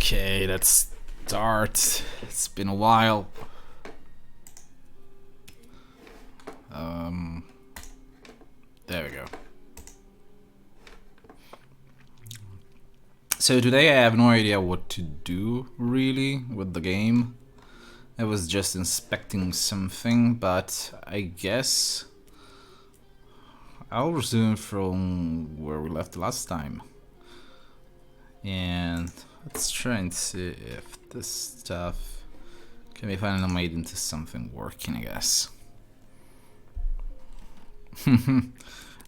Okay, let's start. It's been a while. There we go. So today I have no idea what to do really with the game. I was just inspecting something, but I guess I'll resume from where we left last time. And let's try and see if this stuff can be finally made into something working, I guess.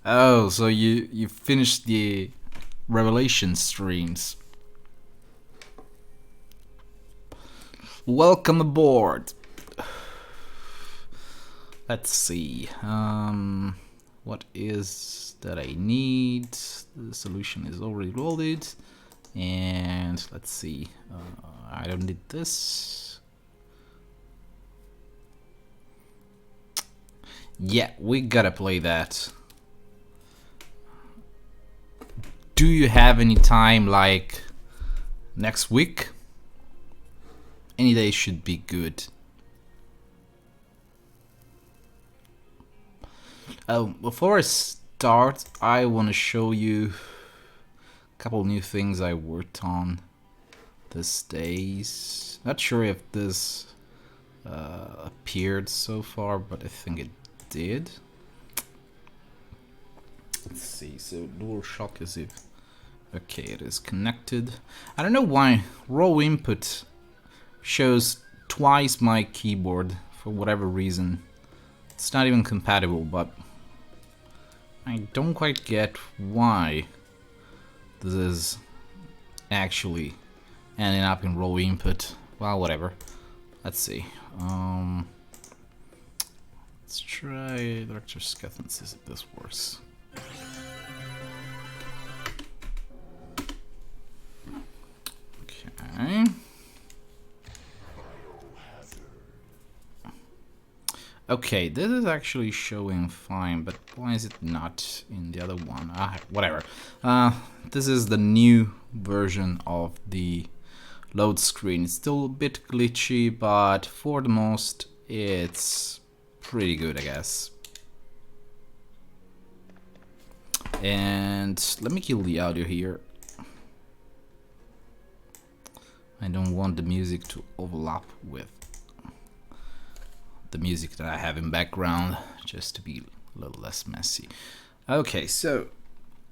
Oh, so you finished the Revelation streams. Welcome aboard. Let's see. What is that I need? The solution is already loaded. And let's see. I don't need this. Yeah, we gotta play that. Do you have any time, like next week? Any day should be good. Oh, before I start, I want to show you a couple new things I worked on these days. Not sure if this appeared so far, but I think it did. Let's see, so DualShock is it? Okay, it is connected. I don't know why raw input shows twice my keyboard for whatever reason. It's not even compatible, but I don't quite get why this is actually ending up in raw input. Well, whatever. Let's see. Let's try Director Scath and see if this works. Okay. Okay, this is actually showing fine, but why is it not in the other one? Whatever. This is the new version of the load screen. It's still a bit glitchy, but for the most, it's pretty good, I guess. And let me kill the audio here. I don't want the music to overlap with the music that I have in background, just to be a little less messy. Okay, so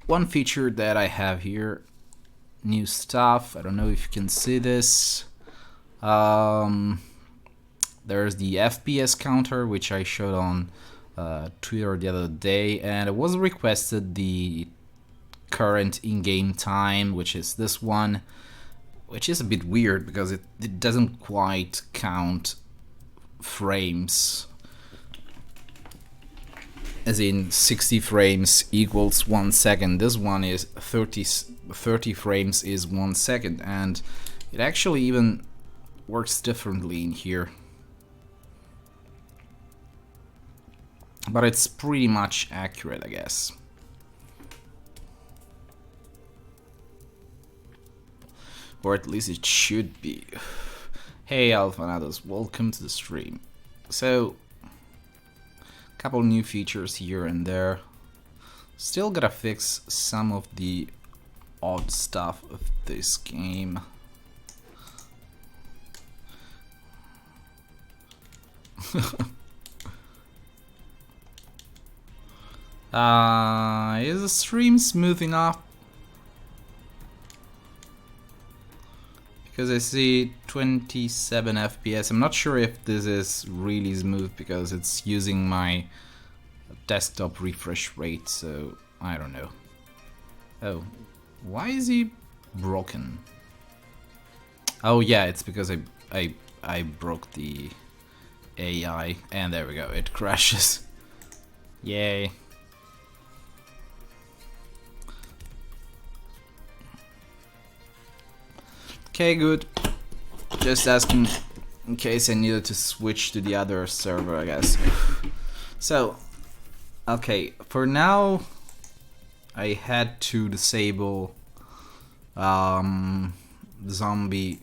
one feature that I have here, new stuff. I don't know if you can see this. There's the FPS counter, which I showed on Twitter the other day, and it was requested the current in-game time, which is this one, which is a bit weird because it doesn't quite count frames, as in 60 frames equals 1 second. This one is 30 frames is 1 second, and it actually even works differently in here, but it's pretty much accurate, I guess. Or at least it should be. Hey Alphanados, welcome to the stream. So, a couple new features here and there. Still gotta fix some of the odd stuff of this game. Is the stream smooth enough? Because I see 27 FPS. I'm not sure if this is really smooth because it's using my desktop refresh rate, so I don't know. Oh, why is he broken? Oh yeah, it's because I broke the AI, and there we go, it crashes. Yay. Okay, good. Just asking in case I needed to switch to the other server, I guess. So, okay, for now I had to disable zombie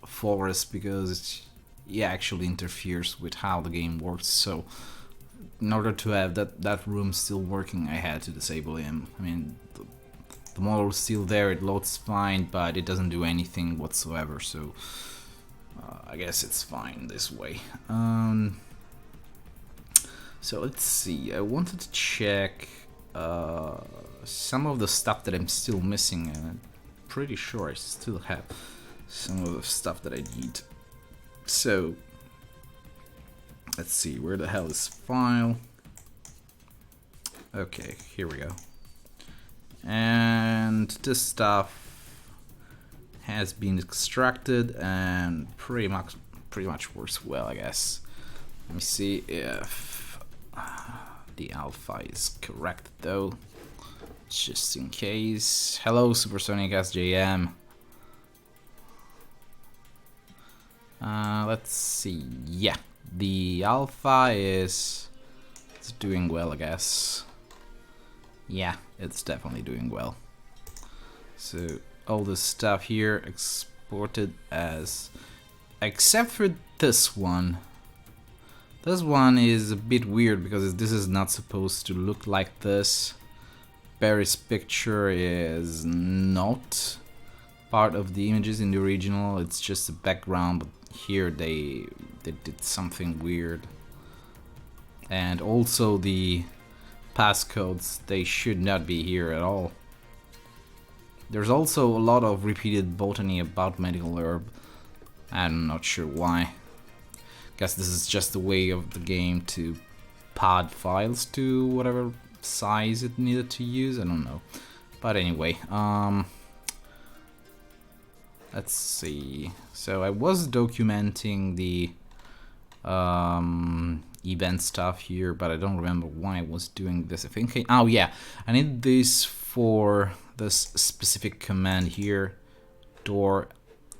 forest because it actually interferes with how the game works. So in order to have that room still working, I had to disable him. I mean, the model is still there, it loads fine, but it doesn't do anything whatsoever, so I guess it's fine this way. So let's see, I wanted to check some of the stuff that I'm still missing, and I'm pretty sure I still have some of the stuff that I need. So let's see, where the hell is file? Okay, here we go. And this stuff has been extracted and pretty much works well, I guess. Let me see if the alpha is correct though, just in case. Hello, Supersonic SJM. Let's see. Yeah, the alpha is doing well, I guess. Yeah, it's definitely doing well. So all this stuff here exported as, except for this one. This one is a bit weird because this is not supposed to look like this. Barry's picture is not part of the images in the original, it's just a background, but here they did something weird. And also the passcodes, they should not be here at all. There's also a lot of repeated botany about medical herb. I'm not sure why. Guess this is just the way of the game to pad files to whatever size it needed to use, I don't know. But anyway, let's see. So I was documenting the event stuff here, but I don't remember why I was doing this. I think oh yeah, I need this for this specific command here, door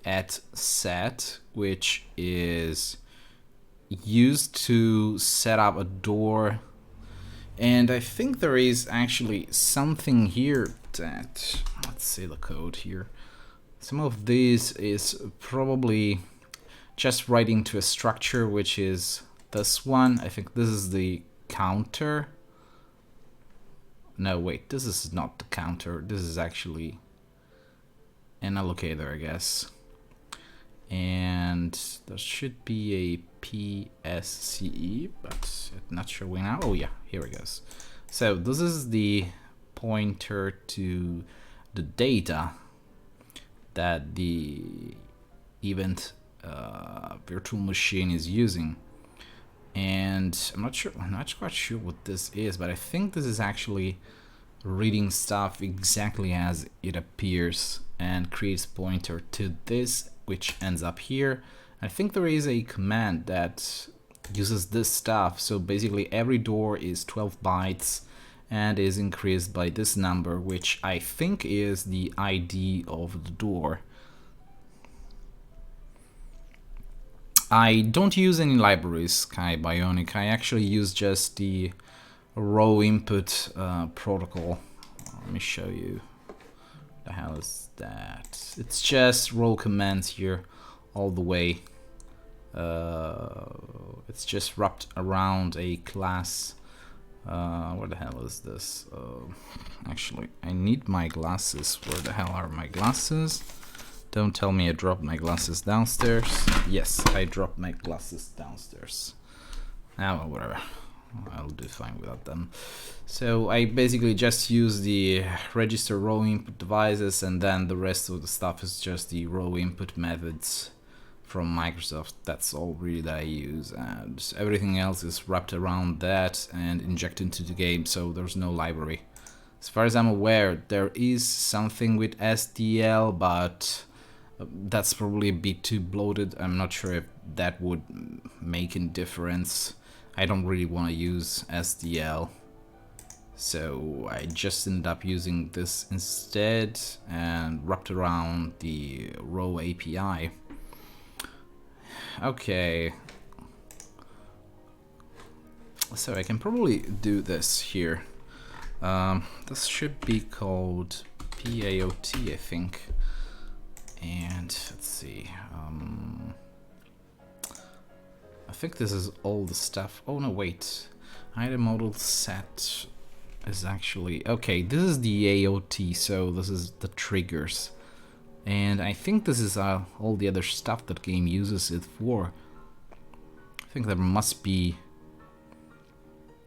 at set, which is used to set up a door. And I think there is actually something here that, let's see the code here. Some of this is probably just writing to a structure, which is this one. I think this is the counter. No, wait, this is not the counter. This is actually an allocator, I guess. And there should be a PSCE, but it's not showing now. Oh yeah, here it goes. So this is the pointer to the data that the event virtual machine is using. And I'm not quite sure what this is, but I think this is actually reading stuff exactly as it appears and creates pointer to this, which ends up here. I think there is a command that uses this stuff. So basically every door is 12 bytes and is increased by this number, which I think is the ID of the door. I don't use any libraries, Kai Bionic. I actually use just the raw input protocol. Let me show you. The hell is that? It's just raw commands here all the way. It's just wrapped around a class. Where the hell is this? Actually, I need my glasses. Where the hell are my glasses? Don't tell me I dropped my glasses downstairs. Yes, I dropped my glasses downstairs. Ah, well, whatever. I'll do fine without them. So I basically just use the register raw input devices, and then the rest of the stuff is just the raw input methods from Microsoft. That's all really that I use, and everything else is wrapped around that and injected into the game, so there's no library. As far as I'm aware, there is something with SDL, but that's probably a bit too bloated. I'm not sure if that would make a difference. I don't really want to use SDL, so I just ended up using this instead and wrapped around the raw API. Okay, so I can probably do this here. This should be called PAOT, I think. And let's see. I think this is all the stuff. Oh no, wait. Item model set is actually okay. This is the AOT, so this is the triggers, and I think this is all the other stuff that game uses it for. I think there must be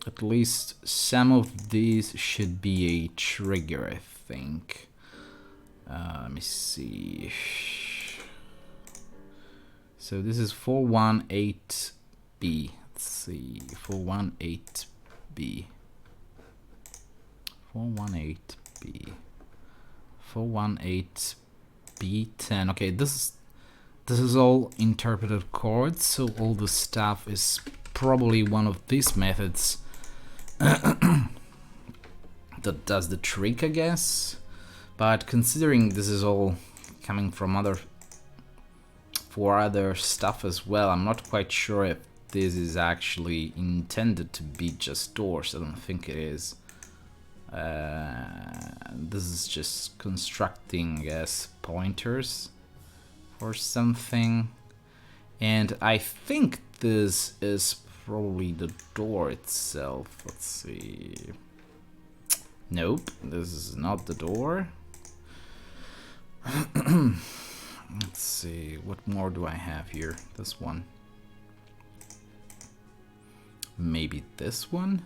at least some of these should be a trigger. I think. Let me see. So this is 418B. Let's see, 418B. 418B. 418B10. Okay, this is all interpreted chords, so all the stuff is probably one of these methods that does the trick, I guess. But considering this is all coming from other stuff as well, I'm not quite sure if this is actually intended to be just doors. I don't think it is. This is just constructing, I guess, pointers or something. And I think this is probably the door itself. Let's see. Nope, this is not the door. Let's see, what more do I have here? This one. Maybe this one?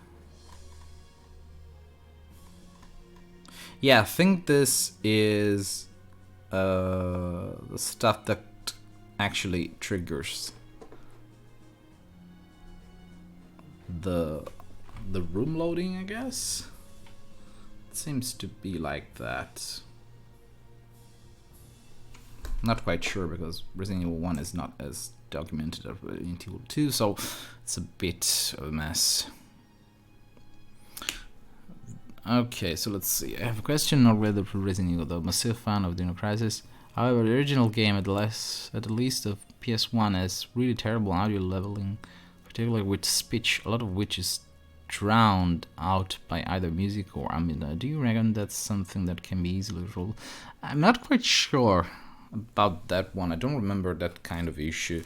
Yeah, I think this is the stuff that actually triggers the room loading, I guess. It seems to be like that. Not quite sure because Resident Evil 1 is not as documented as Resident Evil 2, so it's a bit of a mess. Okay, so let's see. I have a question not whether for Resident Evil, though. I'm a massive fan of Dino Crisis. However, the original game, at the least of PS1, has really terrible audio leveling, particularly with speech, a lot of which is drowned out by either music or ambient. Do you reckon that's something that can be easily resolved? I'm not quite sure about that one. I don't remember that kind of issue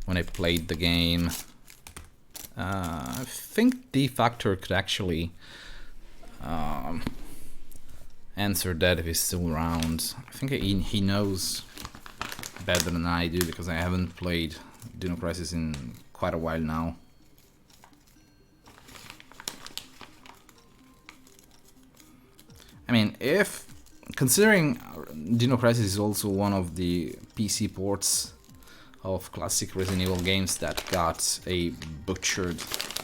when I played the game. I think D-Factor could actually answer that if he's still around. I think he knows better than I do because I haven't played Dino Crisis in quite a while now. I mean, if considering Dino Crisis is also one of the PC ports of classic Resident Evil games that got a butchered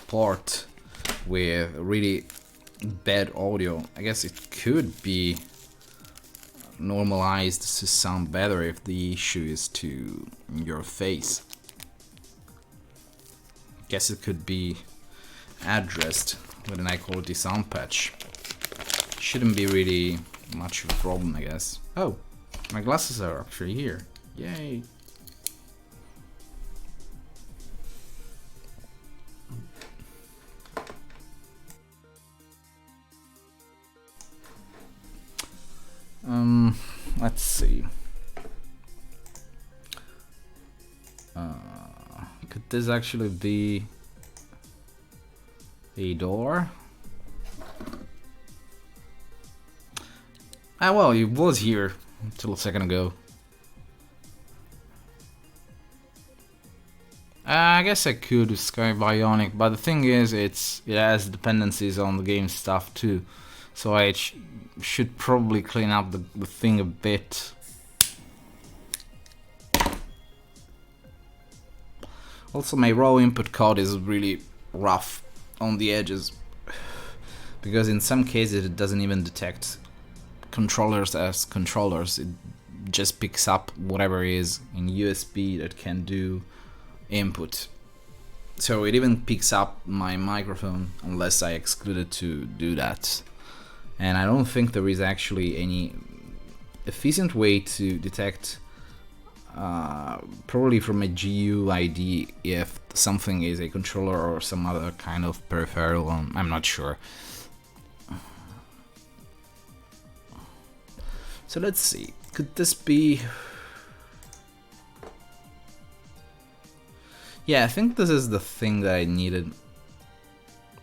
port with really bad audio, I guess it could be normalized to sound better if the issue is to your face. Guess it could be addressed with an high quality sound patch. Shouldn't be really much of a problem, I guess. Oh, my glasses are actually here. Yay. Let's see. Could this actually be a door? Ah, well, it was here until a second ago. I guess I could with Sky Bionic, but the thing is, it has dependencies on the game stuff too, so I should probably clean up the thing a bit. Also, my raw input code is really rough on the edges, because in some cases it doesn't even detect controllers as controllers. It just picks up whatever is in USB that can do input. So it even picks up my microphone unless I exclude it to do that. And I don't think there is actually any efficient way to detect probably from a GUID if something is a controller or some other kind of peripheral. I'm not sure. So let's see, could this be Yeah, I think this is the thing that I needed.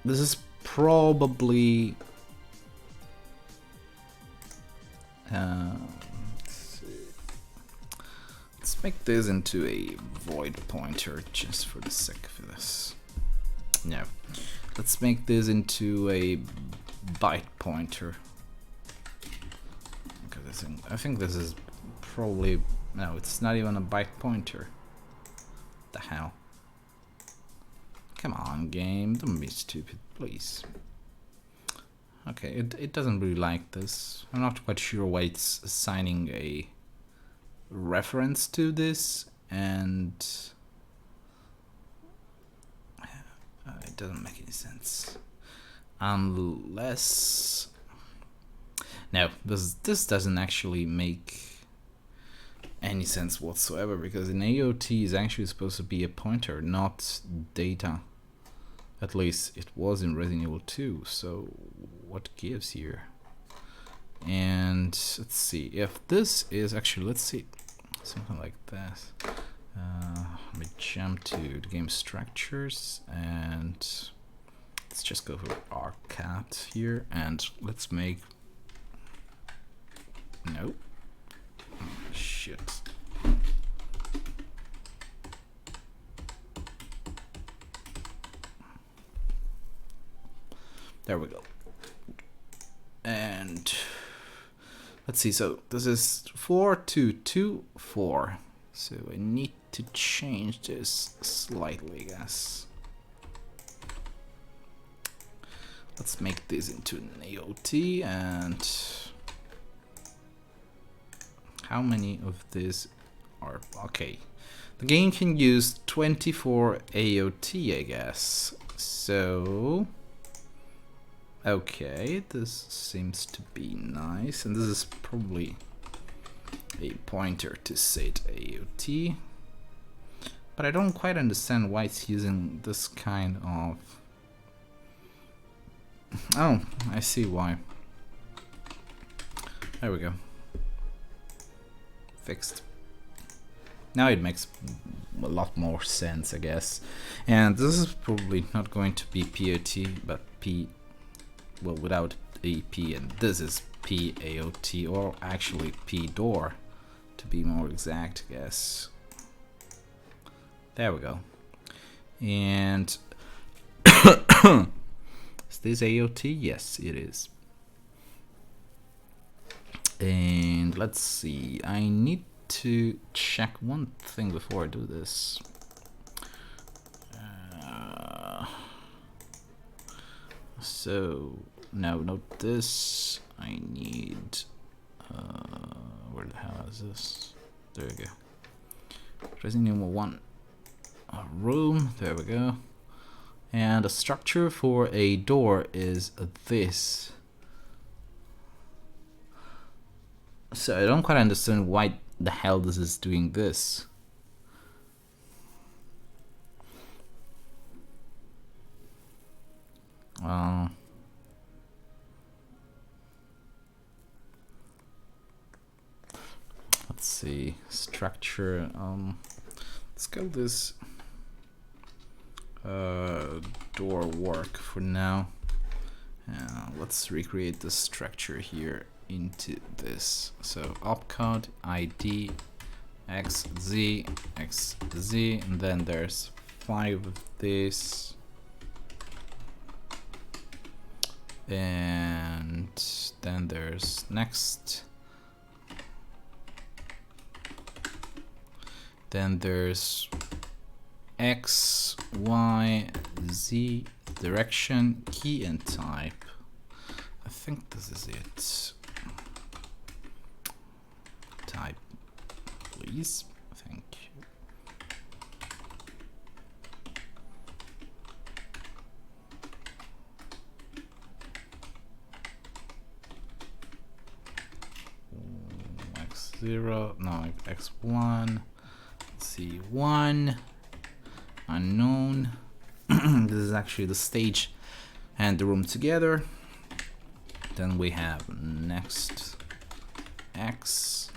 This is probably... let's make this into a void pointer just for the sake of this. No. Let's make this into a byte pointer. Okay, I think this is probably... No, it's not even a byte pointer. What the hell? Come on, game, don't be stupid, please. Okay, it doesn't really like this. I'm not quite sure why it's assigning a reference to this, and it doesn't make any sense. Unless... No, this doesn't actually make any sense whatsoever, because an AOT is actually supposed to be a pointer, not data. At least it was in Resident Evil 2, so what gives here? And let's see, if this is actually, let's see, something like this. Let me jump to the game structures, and let's just go for arcat here, and let's make... No. Oh, shit. There we go. And let's see, so this is 4224. So I need to change this slightly, I guess. Let's make this into an AOT, and how many of these are... Okay, the game can use 24 AOT, I guess. So... Okay, this seems to be nice, and this is probably a pointer to set AOT, but I don't quite understand why it's using this kind of... Oh, I see why. There we go. Fixed. Now it makes a lot more sense, I guess. And this is probably not going to be POT, but P... well, without AP, and this is PAOT, or actually PDOR to be more exact, I guess. There we go. And is this AOT? Yes, it is. And let's see, I need to check one thing before I do this. So, no, not this. I need... where the hell is this? There we go. Resident Evil 1. A room, there we go. And a structure for a door is this. So I don't quite understand why the hell this is doing this. Let's see, structure, let's go this door work for now. Let's recreate the structure here into this. So opcode ID XZ XZ, and then there's 5 of this. And then there's next. Then there's X, Y, Z, direction, key, and type. I think this is it. Type, please. Thank you. X0, no, X1, C1, unknown. This is actually the stage and the room together. Then we have next X,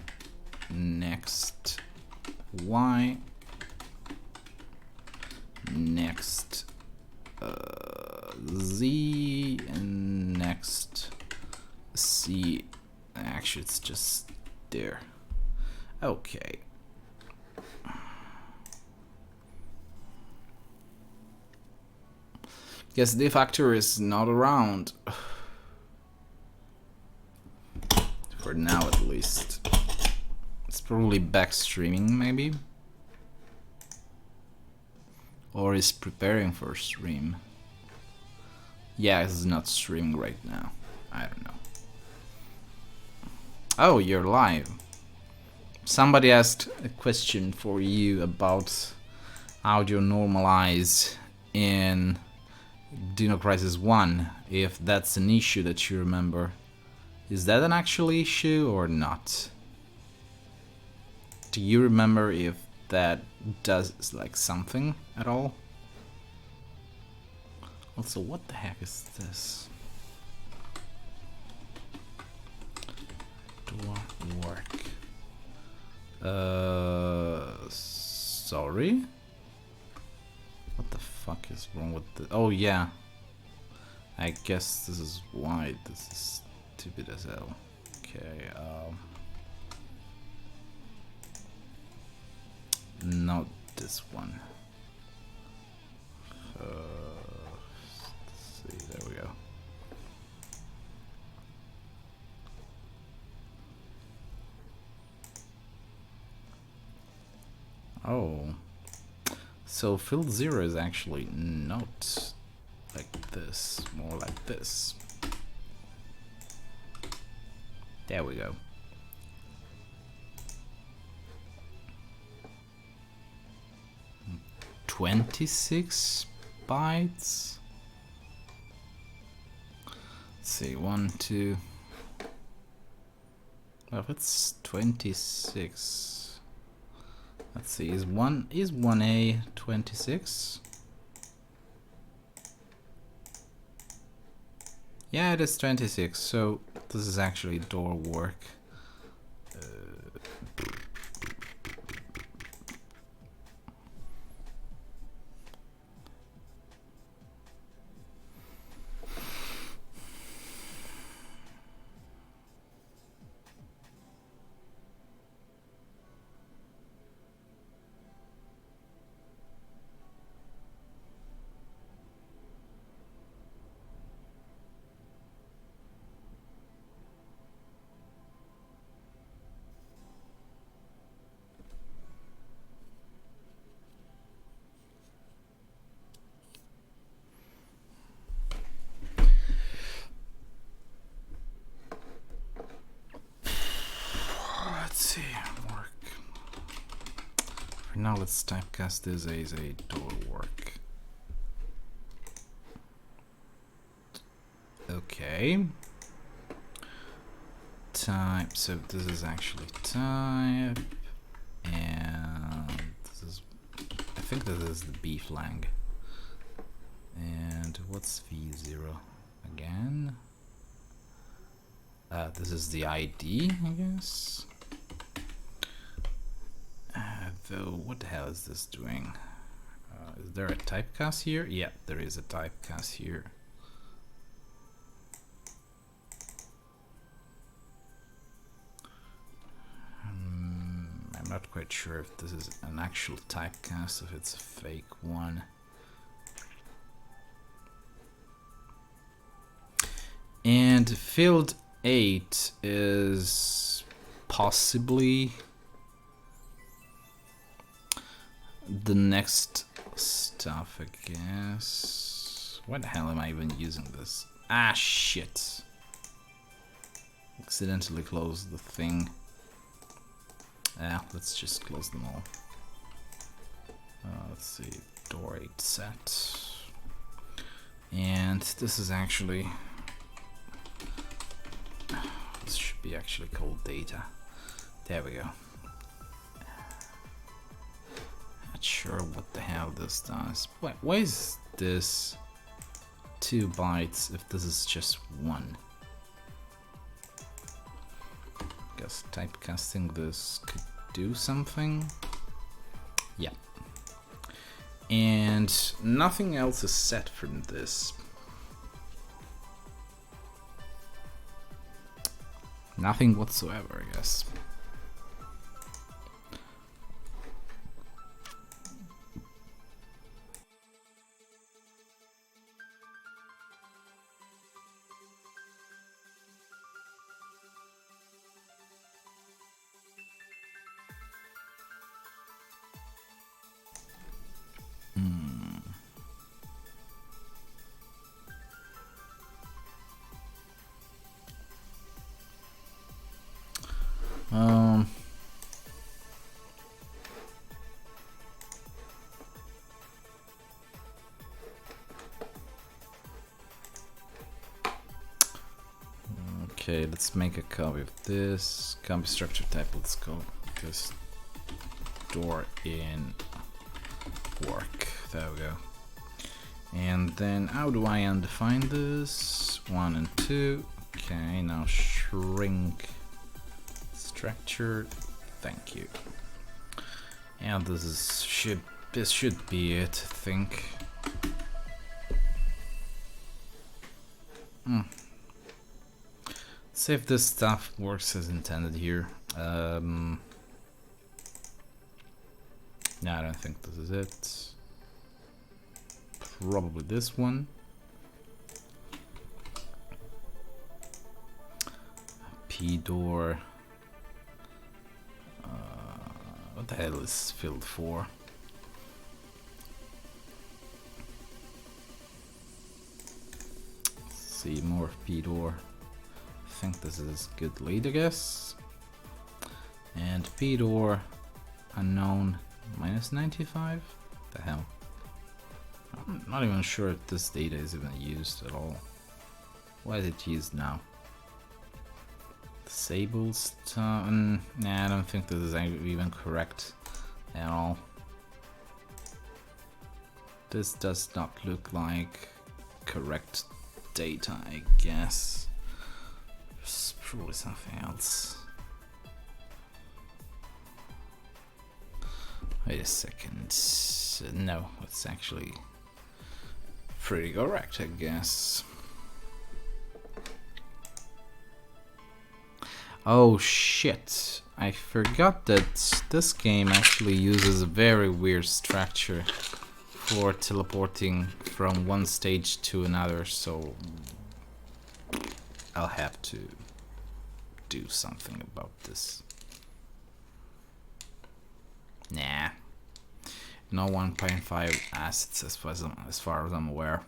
next Y, next Z and next C. Actually, it's just there. Okay. Guess the factor is not around. For now, at least. It's probably back streaming, maybe. Or is preparing for stream. Yeah, it's not streaming right now. I don't know. Oh, you're live. Somebody asked a question for you about how do you normalize in Dino Crisis 1, if that's an issue that you remember. Is that an actual issue or not? Do you remember if that does like something at all? Also, what the heck is this? Door work. Sorry? What the fuck is wrong with the... Oh yeah. I guess this is why this is stupid as hell. Okay, not this one. Let's see, there we go. Oh. So field 0 is actually not like this, more like this. There we go. $26 bytes. Let's see, 1, 2. Well, if it's 26. Let's see, is 1A 26? Yeah, it is 26, so this is actually door work. Now let's typecast this as a door work. Okay. Type, so this is actually type, and this is, I think this is the B flag. And what's V0 again? This is the ID, I guess. Though, what the hell is this doing? Is there a typecast here? Yeah, there is a typecast here. I'm not quite sure if this is an actual typecast, if it's a fake one. And field 8 is possibly the next stuff, I guess. Why the hell am I even using this? Ah, shit. Accidentally closed the thing. Let's just close them all. Let's see, door 8 set. And this is actually... This should be actually called data. There we go. Not sure what the hell this does. Why is this 2 bytes if this is just 1? Guess typecasting this could do something. Yeah. And nothing else is set from this. Nothing whatsoever, I guess. Okay, let's make a copy of this. Copy structure type, let's go just door in work. There we go. And then how do I undefine this? 1 and 2. Okay, now shrink structure. Thank you. And this should be it, I think. See if this stuff works as intended here. No, I don't think this is it. Probably this one. P door. What the hell is filled for? Let's see, more P door. I think this is good lead, I guess. And P door unknown -95. The hell? I'm not even sure if this data is even used at all. Why is it used now? Disable stuff. Nah, I don't think this is even correct at all. This does not look like correct data, I guess. There's probably something else. Wait a second. No, it's actually pretty correct, I guess. Oh shit, I forgot that this game actually uses a very weird structure for teleporting from one stage to another, so I'll have to do something about this. Nah. No 1.5 assets as far as I'm aware.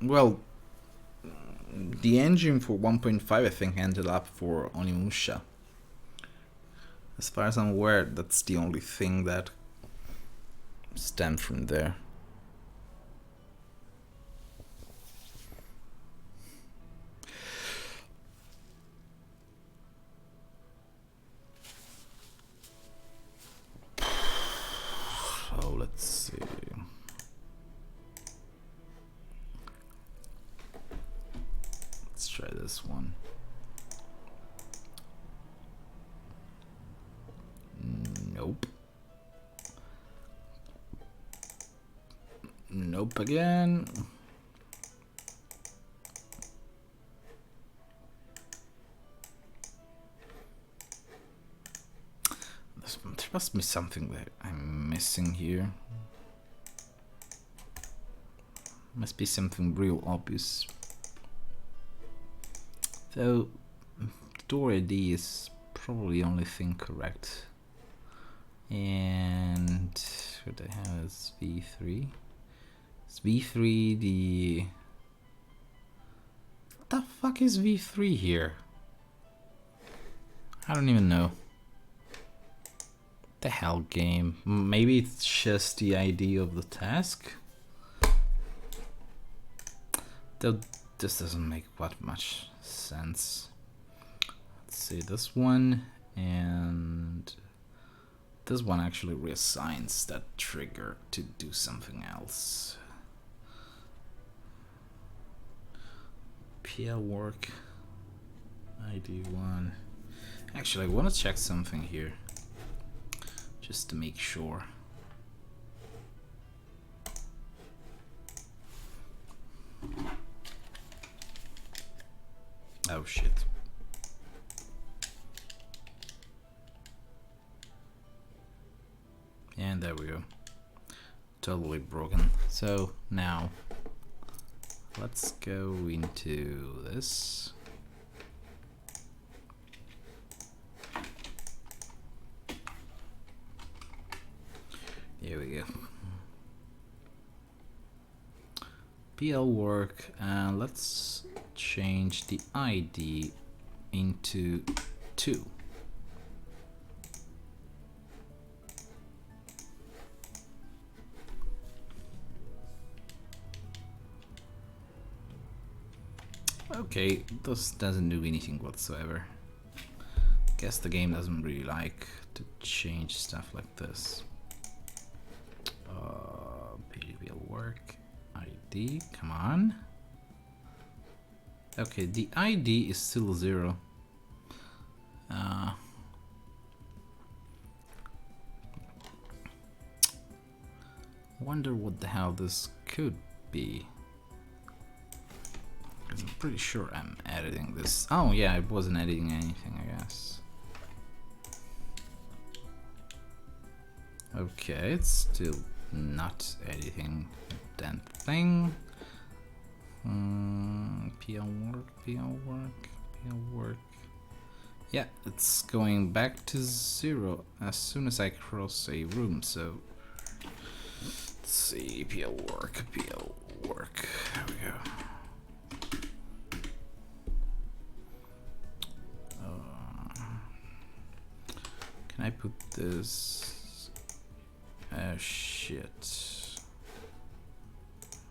Well, the engine for 1.5 I think ended up for Onimusha. As far as I'm aware, that's the only thing that stemmed from there. Oh, let's see. Let's try this one. Nope. Nope again. There must be something that I'm missing here. Must be something real obvious. Though door ID is probably the only thing correct. And what the hell is V3? Is V3 the... What the fuck is V3 here? I don't even know. What the hell, game? Maybe it's just the ID of the task? Though this doesn't make what much sense. Let's see, this one and this one actually reassigns that trigger to do something else. PL work ID1. Actually, I want to check something here just to make sure. Oh shit. And there we go. Totally broken. So now let's go into this. Here we go. PL work, and let's change the ID into 2. Okay, this doesn't do anything whatsoever. Guess the game doesn't really like to change stuff like this. PL work ID, come on. Okay, the ID is still 0. Wonder what the hell this could be. Because I'm pretty sure I'm editing this. Oh yeah, I wasn't editing anything, I guess. Okay, it's still not editing that thing. PL work. Yeah, it's going back to 0 as soon as I cross a room, so let's see, PL work. There we go. Can I put this? Shit.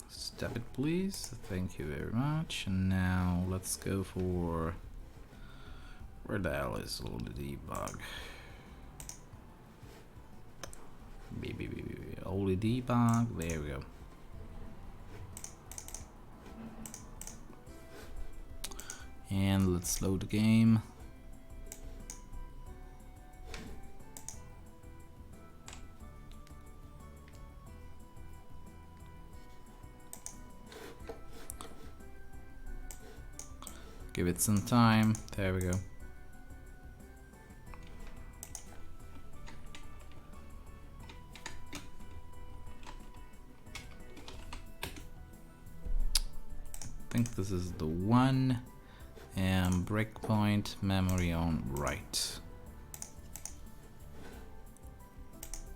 Stop it, please. Thank you very much. And now let's go for, where the hell is all the debug? All the debug. There we go. And let's load the game. Give it some time. There we go. I think this is the one. And breakpoint memory on right.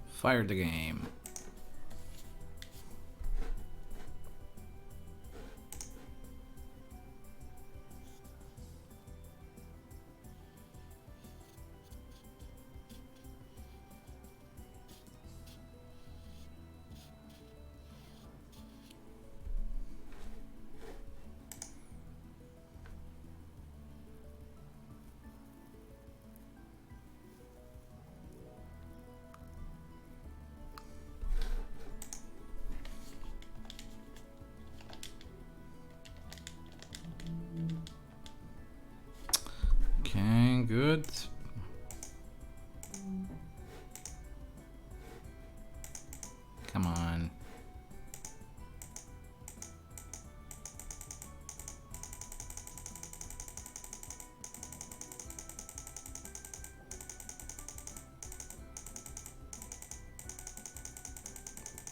Fire the game. Okay, good. Come on.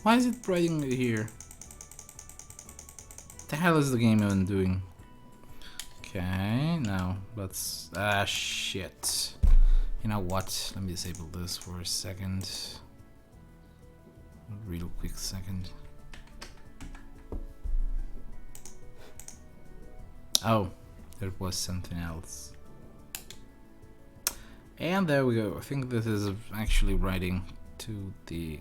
Why is it writing it here? What the hell is the game even doing? Okay, now let's... shit. You know what? Let me disable this for a second. A real quick second. Oh, there was something else. And there we go. I think this is actually writing to the...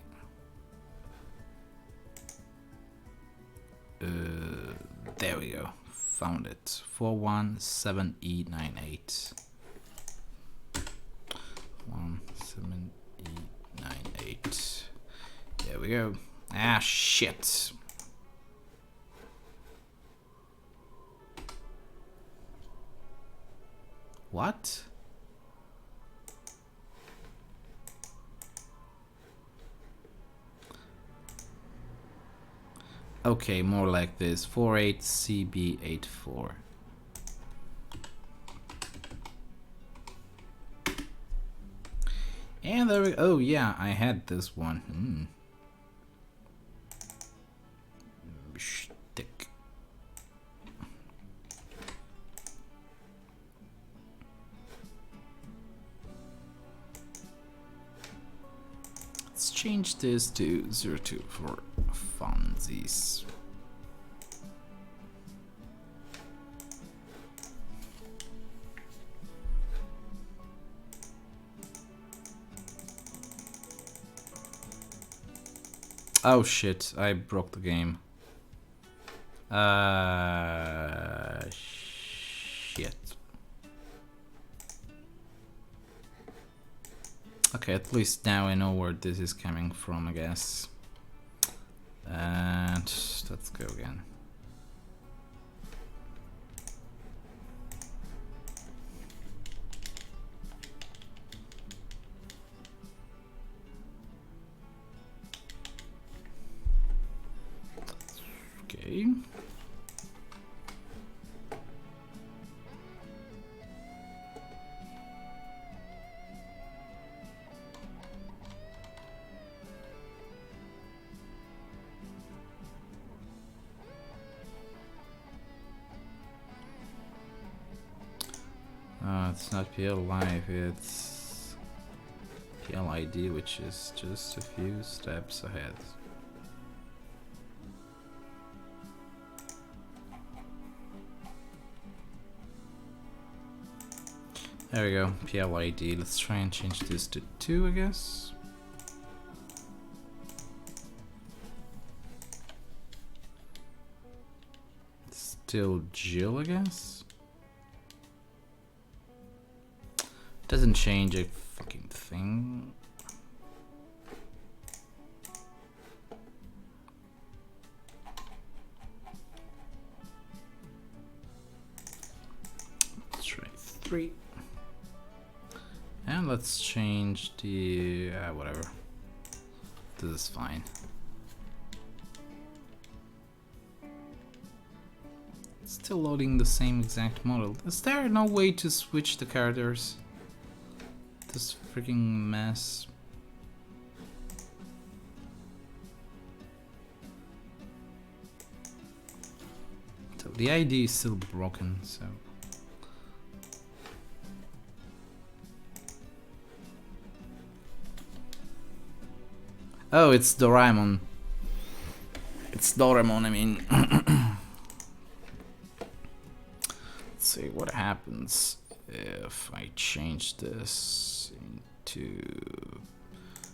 There we go. Found it. 417E98. 17E98. There we go. Ah, shit. What? Okay, more like this. 48CB84. And there we go. Oh yeah, I had this one. Shtick. Let's change this to 02 for funsies. Oh shit, I broke the game. Shit. Okay, at least now I know where this is coming from, I guess. And let's go again. Okay. It's not PL Live, it's PL ID, which is just a few steps ahead. There we go, PL ID. Let's try and change this to 2, I guess. Still Jill, I guess. Doesn't change a fucking thing. Let's try 3. And let's change the whatever. This is fine. Still loading the same exact model. Is there no way to switch the characters? This freaking mess. So the ID is still broken, so. Oh, it's Doraemon. It's Doraemon, I mean. Let's see what happens if I change this into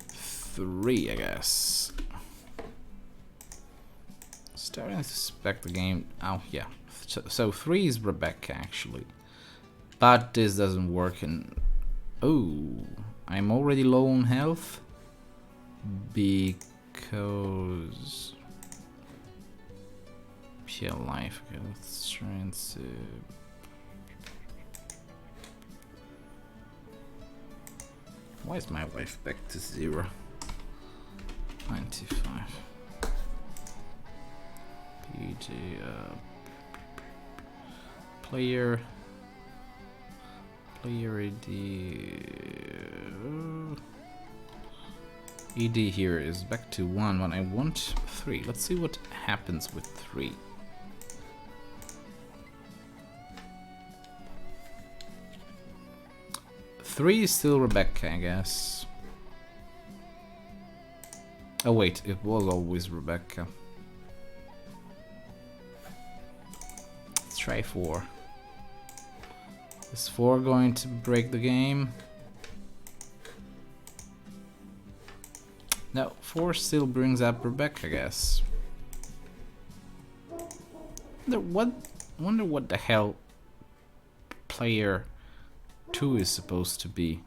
3, I guess. Starting to suspect the game. Oh, yeah. So 3 is Rebecca, actually. But this doesn't work in. Oh, I'm already low on health. Because. Pure life. Okay, let's try and see. Why is my life back to 0? 95. PG, player ED here is back to 1 when I want 3. Let's see what happens with 3. Three is still Rebecca, I guess. Oh wait, it was always Rebecca. Let's try 4. Is 4 going to break the game? No, 4 still brings up Rebecca, I guess. Wonder what the hell player 2 is supposed to be.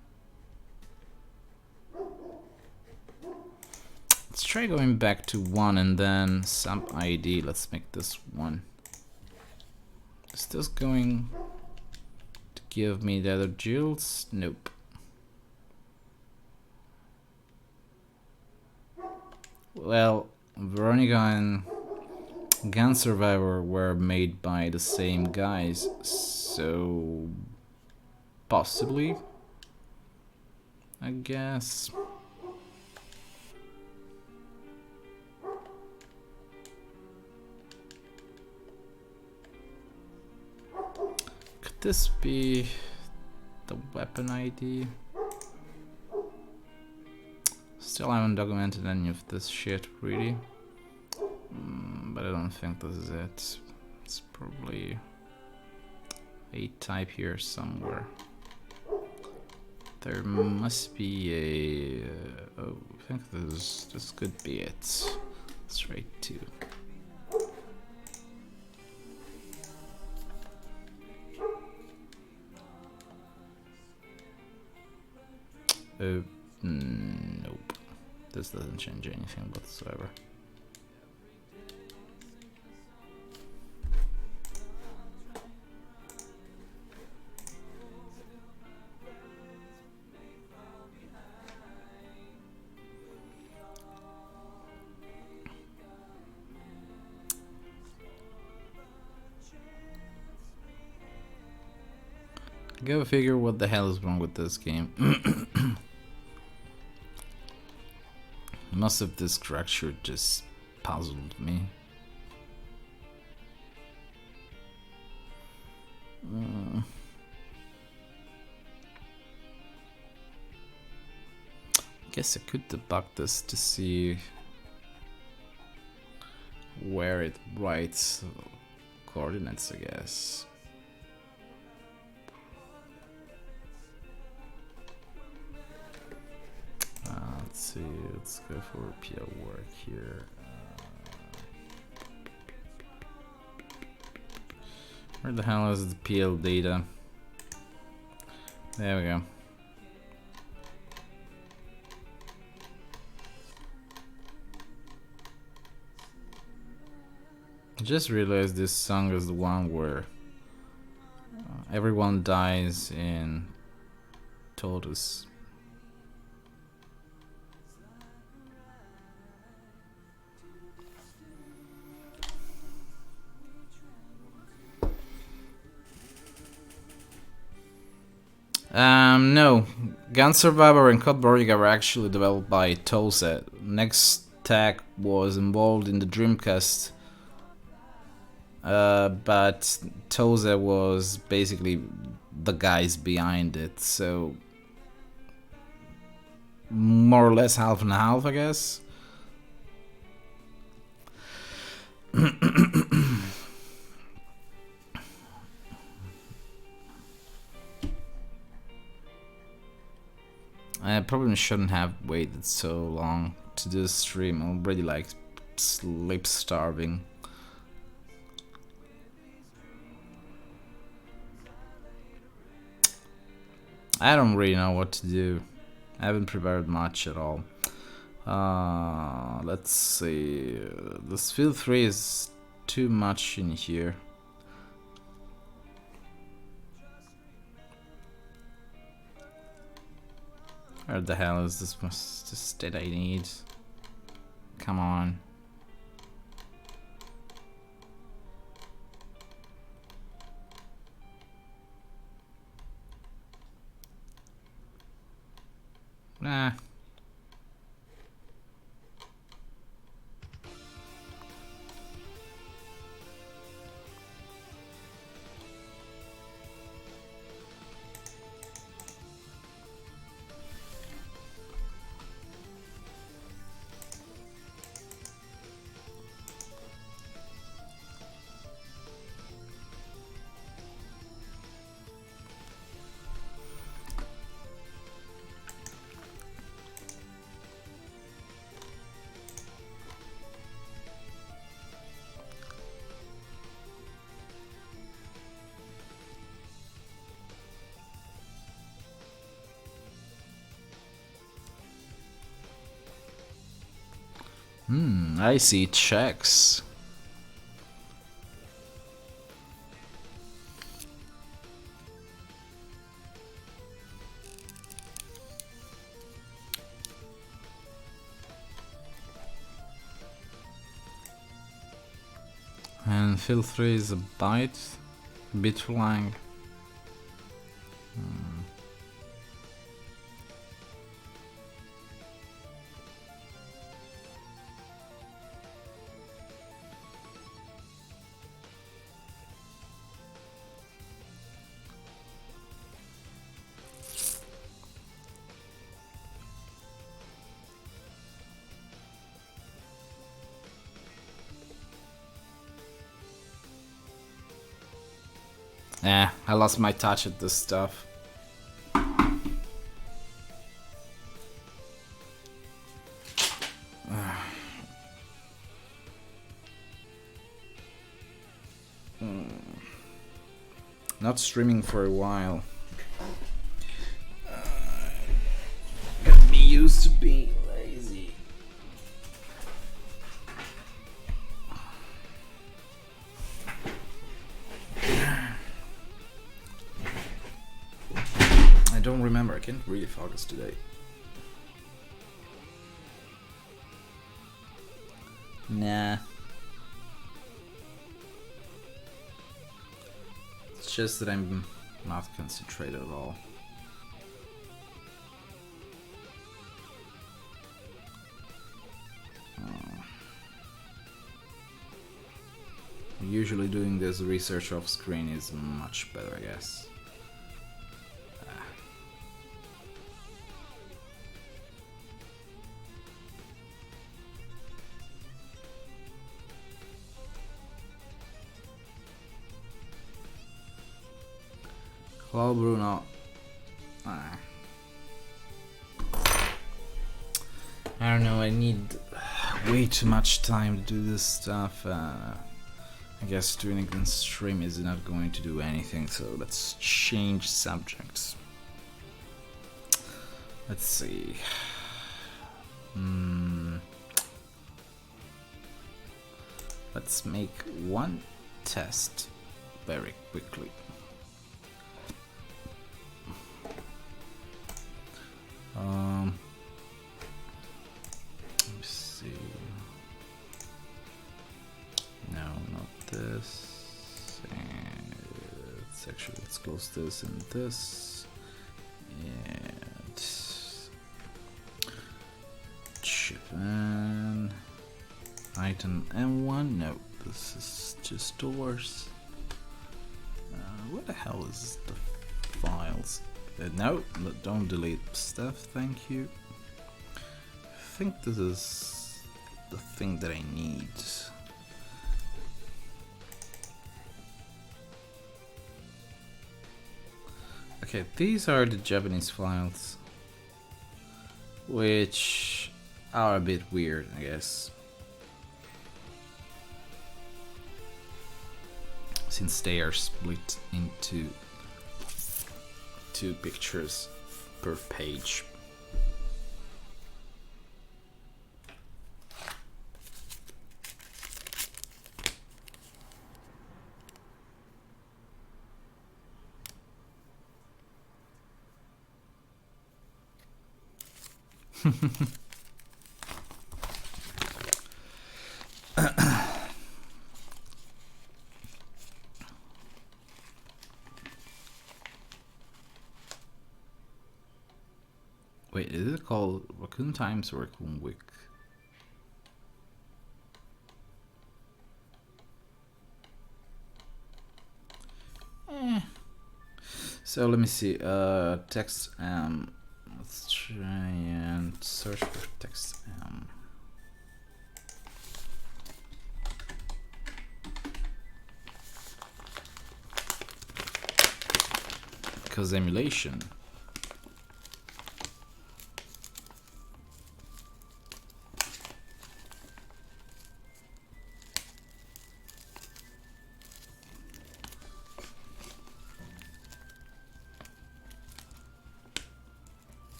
Let's try going back to 1 and then some ID. Let's make this 1. Is this going to give me the other jewels? Nope. Well, Veronica and Gun Survivor were made by the same guys, so possibly, I guess. Could this be the weapon ID? Still haven't documented any of this shit, really. But I don't think this is it. It's probably a type here somewhere. There must be a... oh, I think this could be it. Straight 2. Nope. This doesn't change anything whatsoever. Go figure what the hell is wrong with this game. Most of this structure just puzzled me. Guess I could debug this to see where it writes coordinates, I guess. Let's see, let's go for PL work here. Where the hell is the PL data? There we go. I just realized this song is the one where everyone dies in Tortoise. No. Gun Survivor and Code Veronica were actually developed by Toza. Next Tech was involved in the Dreamcast, but Toza was basically the guys behind it, so more or less half and half, I guess. I probably shouldn't have waited so long to do this stream. I'm already like sleep starving. I don't really know what to do. I haven't prepared much at all. Let's see. This field 3 is too much in here. Where the hell is this state I need? Come on. Nah. I see checks. And fill 3 is a bit flying. I lost my touch at this stuff. Not streaming for a while. Got me used to being lazy. I don't remember. I can't really focus today. Nah. It's just that I'm not concentrated at all. Usually doing this research off screen is much better, I guess. Hello, Bruno. I don't know, I need way too much time to do this stuff. I guess doing it in stream is not going to do anything, so let's change subjects. Let's see. Let's make one test very quickly. Let me see. No, not this. And let's close this and this. And Japan. Item M1. No, this is just doors. What the hell is the files? No, don't delete stuff, thank you. I think this is the thing that I need. Okay, these are the Japanese files, which are a bit weird, I guess, since they are split into 2 pictures per page. Wait, is it called Raccoon Times or Raccoon Week? So let me see. Text let's try and search for text because emulation.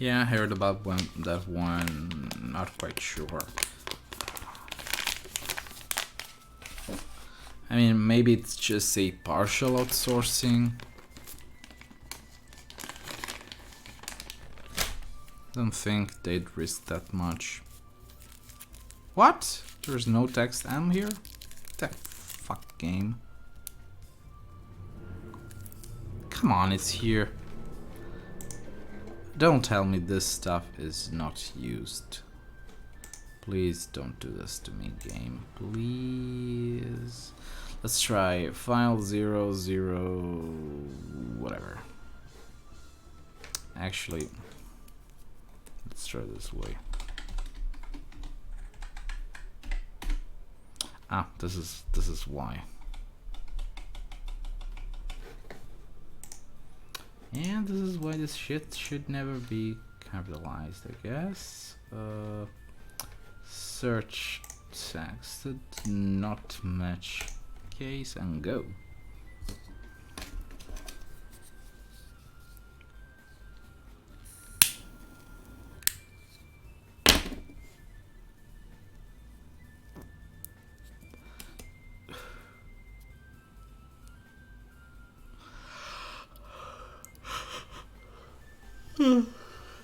Yeah, I heard about that one, not quite sure. I mean, maybe it's just a partial outsourcing. Don't think they'd risk that much. What? There's no text M here? That fuck game. Come on, it's here. Don't tell me this stuff is not used. Please don't do this to me, game. Please. Let's try file 00 whatever. Actually, let's try this way. Ah, this is why. And this is why this shit should never be capitalized, I guess. Search text not match case and go.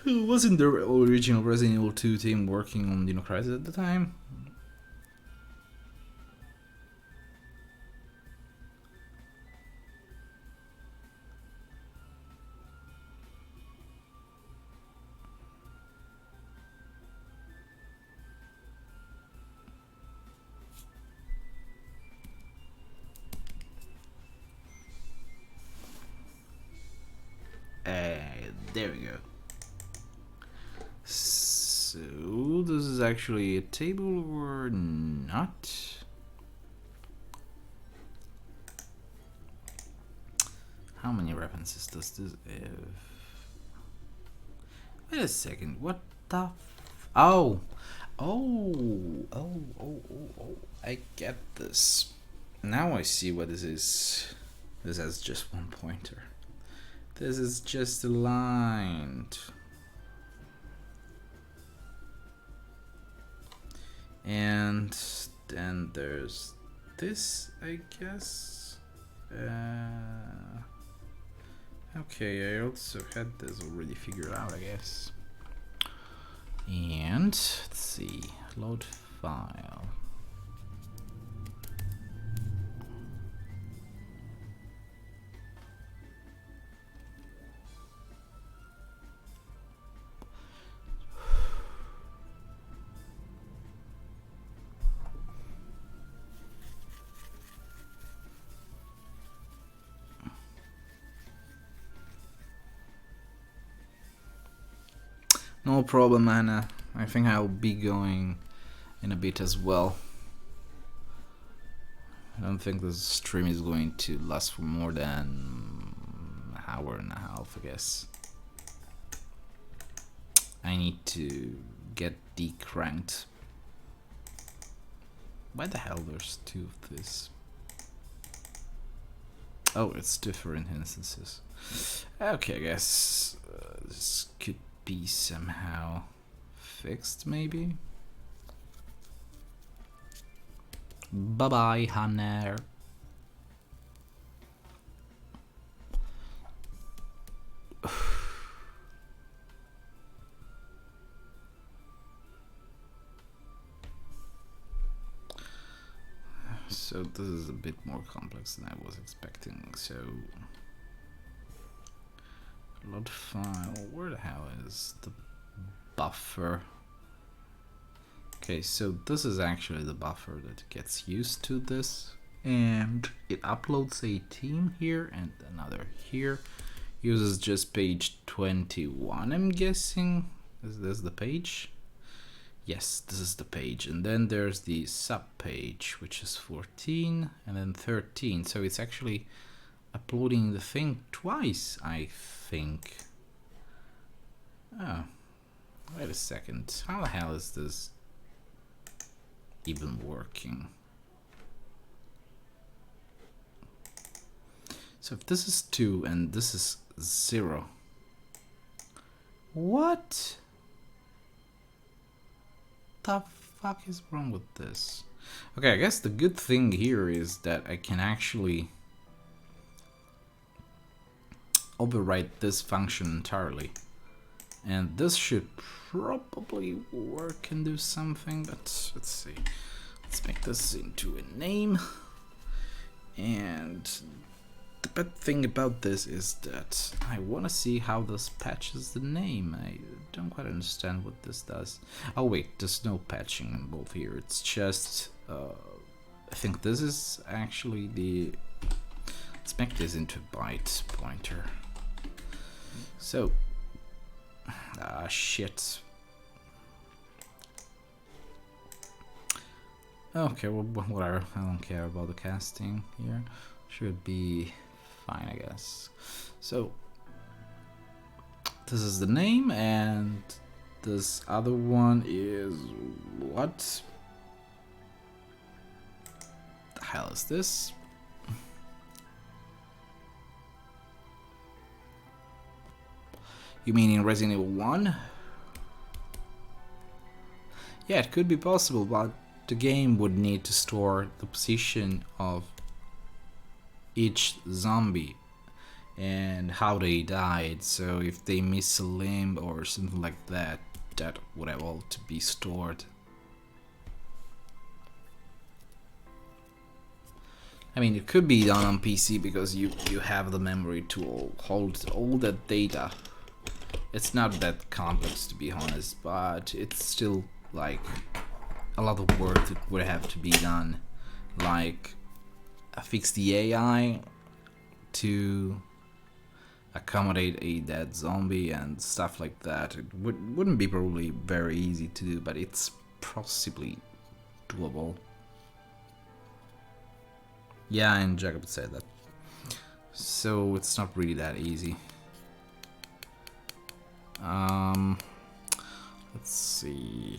Wasn't the original Resident Evil 2 team working on Dino Crisis at the time? There we go. So this is actually a table or not? How many references does this have? Wait a second, what the oh, I get this. Now I see what this is. This has just one pointer. This is just aligned. And then there's this, I guess. Okay, I also had this already figured out, I guess. And let's see, load file. No problem, Anna. I think I'll be going in a bit as well. I don't think this stream is going to last for more than an hour and a half, I guess. I need to get decranked. Why the hell there's two of this? Oh, it's different instances. Okay, I guess this could be somehow fixed, maybe. Bye bye, Hanner. So this is a bit more complex than I was expecting. So load file, where the hell is the buffer? Okay, so this is actually the buffer that gets used to this, and it uploads a theme here and another here. Uses just page 21, I'm guessing. Is this the page? Yes, this is the page, and then there's the sub page, which is 14 and then 13. So it's actually uploading the thing twice, I think. Oh, wait a second. How the hell is this even working? So if this is 2 and this is 0, What the fuck is wrong with this? Okay, I guess the good thing here is that I can actually overwrite this function entirely. And this should probably work and do something, but let's see. Let's make this into a name. And the bad thing about this is that I want to see how this patches the name. I don't quite understand what this does. Oh wait, there's no patching involved here. It's just, I think this is actually the... Let's make this into a byte pointer. So, shit. Okay, well, whatever. I don't care about the casting here. Should be fine, I guess. So, this is the name, and this other one is what? The hell is this? You mean in Resident Evil 1? Yeah, it could be possible, but the game would need to store the position of each zombie and how they died, so if they miss a limb or something like that, that would have all to be stored. I mean, it could be done on PC because you have the memory to hold all that data. It's not that complex, to be honest, but it's still like a lot of work that would have to be done, like fix the AI to accommodate a dead zombie and stuff like that. It wouldn't be probably very easy to do, but it's possibly doable. Yeah, and Jacob said that. So it's not really that easy. Let's see.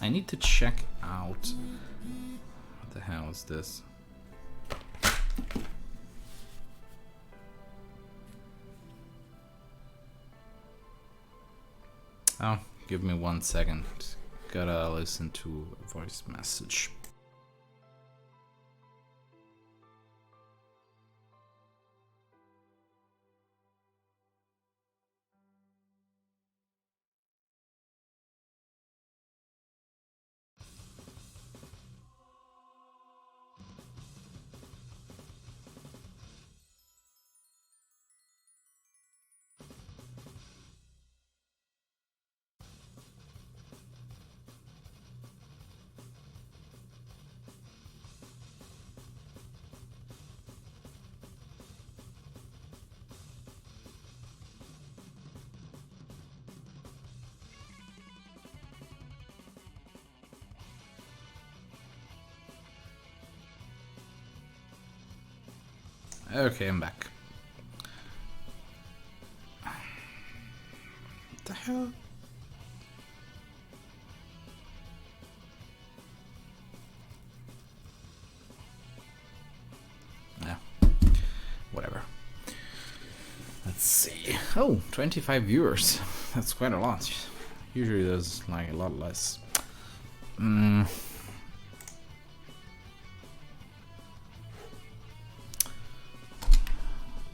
I need to check out what the hell is this? Oh, give me 1 second. Gotta listen to a voice message. Okay, I'm back. What the hell? Yeah, whatever. Let's see. Oh, 25 viewers. That's quite a lot. Usually there's like a lot less.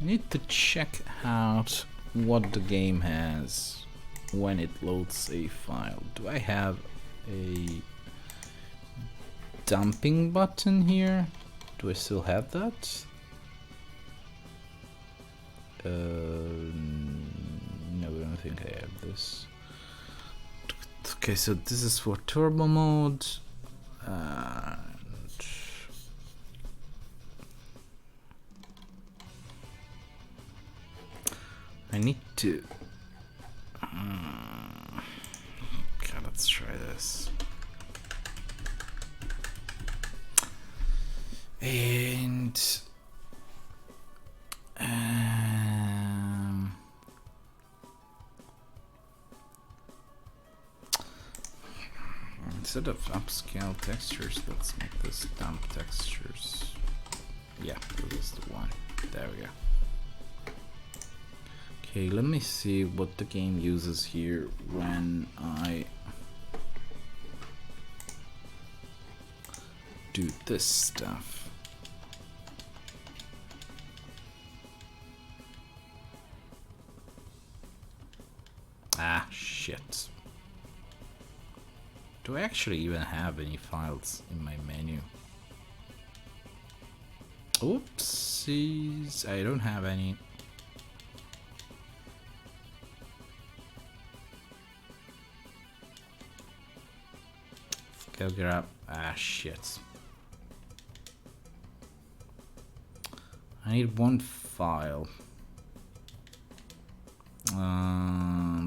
I need to check out what the game has when it loads a file. Do I have a dumping button here? Do I still have that? No, I don't think I have this. Okay, so this is for turbo mode. I need to... okay, let's try this. And... Instead of upscale textures, let's make this dump textures. Yeah, this is the one. There we go. Okay, let me see what the game uses here when I do this stuff. Ah, shit. Do I actually even have any files in my menu? Oopsies, I don't have any. Let's go grab. Ah, shit. I need one file.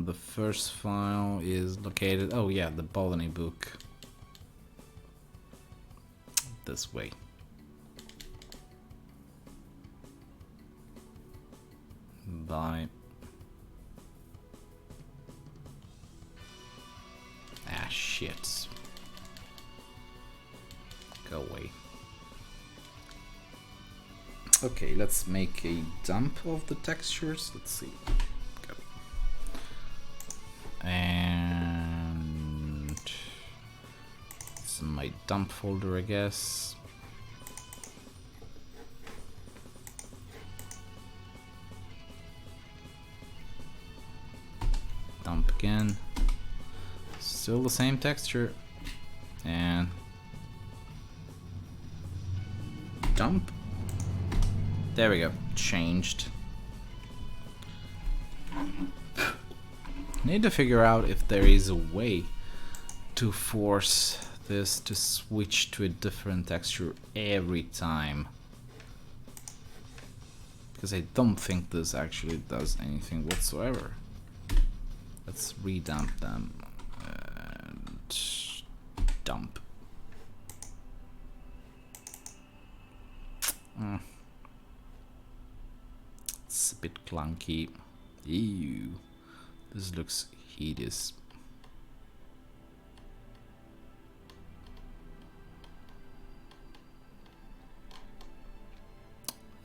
The first file is located. Oh, yeah, the botany book. This way. Bye. Ah, shit. Go away. Okay, let's make a dump of the textures. Let's see. Go. And it's in my dump folder, I guess. Dump again. Still the same texture. And dump. There we go. Changed. Need to figure out if there is a way to force this to switch to a different texture every time. Because I don't think this actually does anything whatsoever. Let's redump them. And dump. It's a bit clunky. Ew. This looks hideous.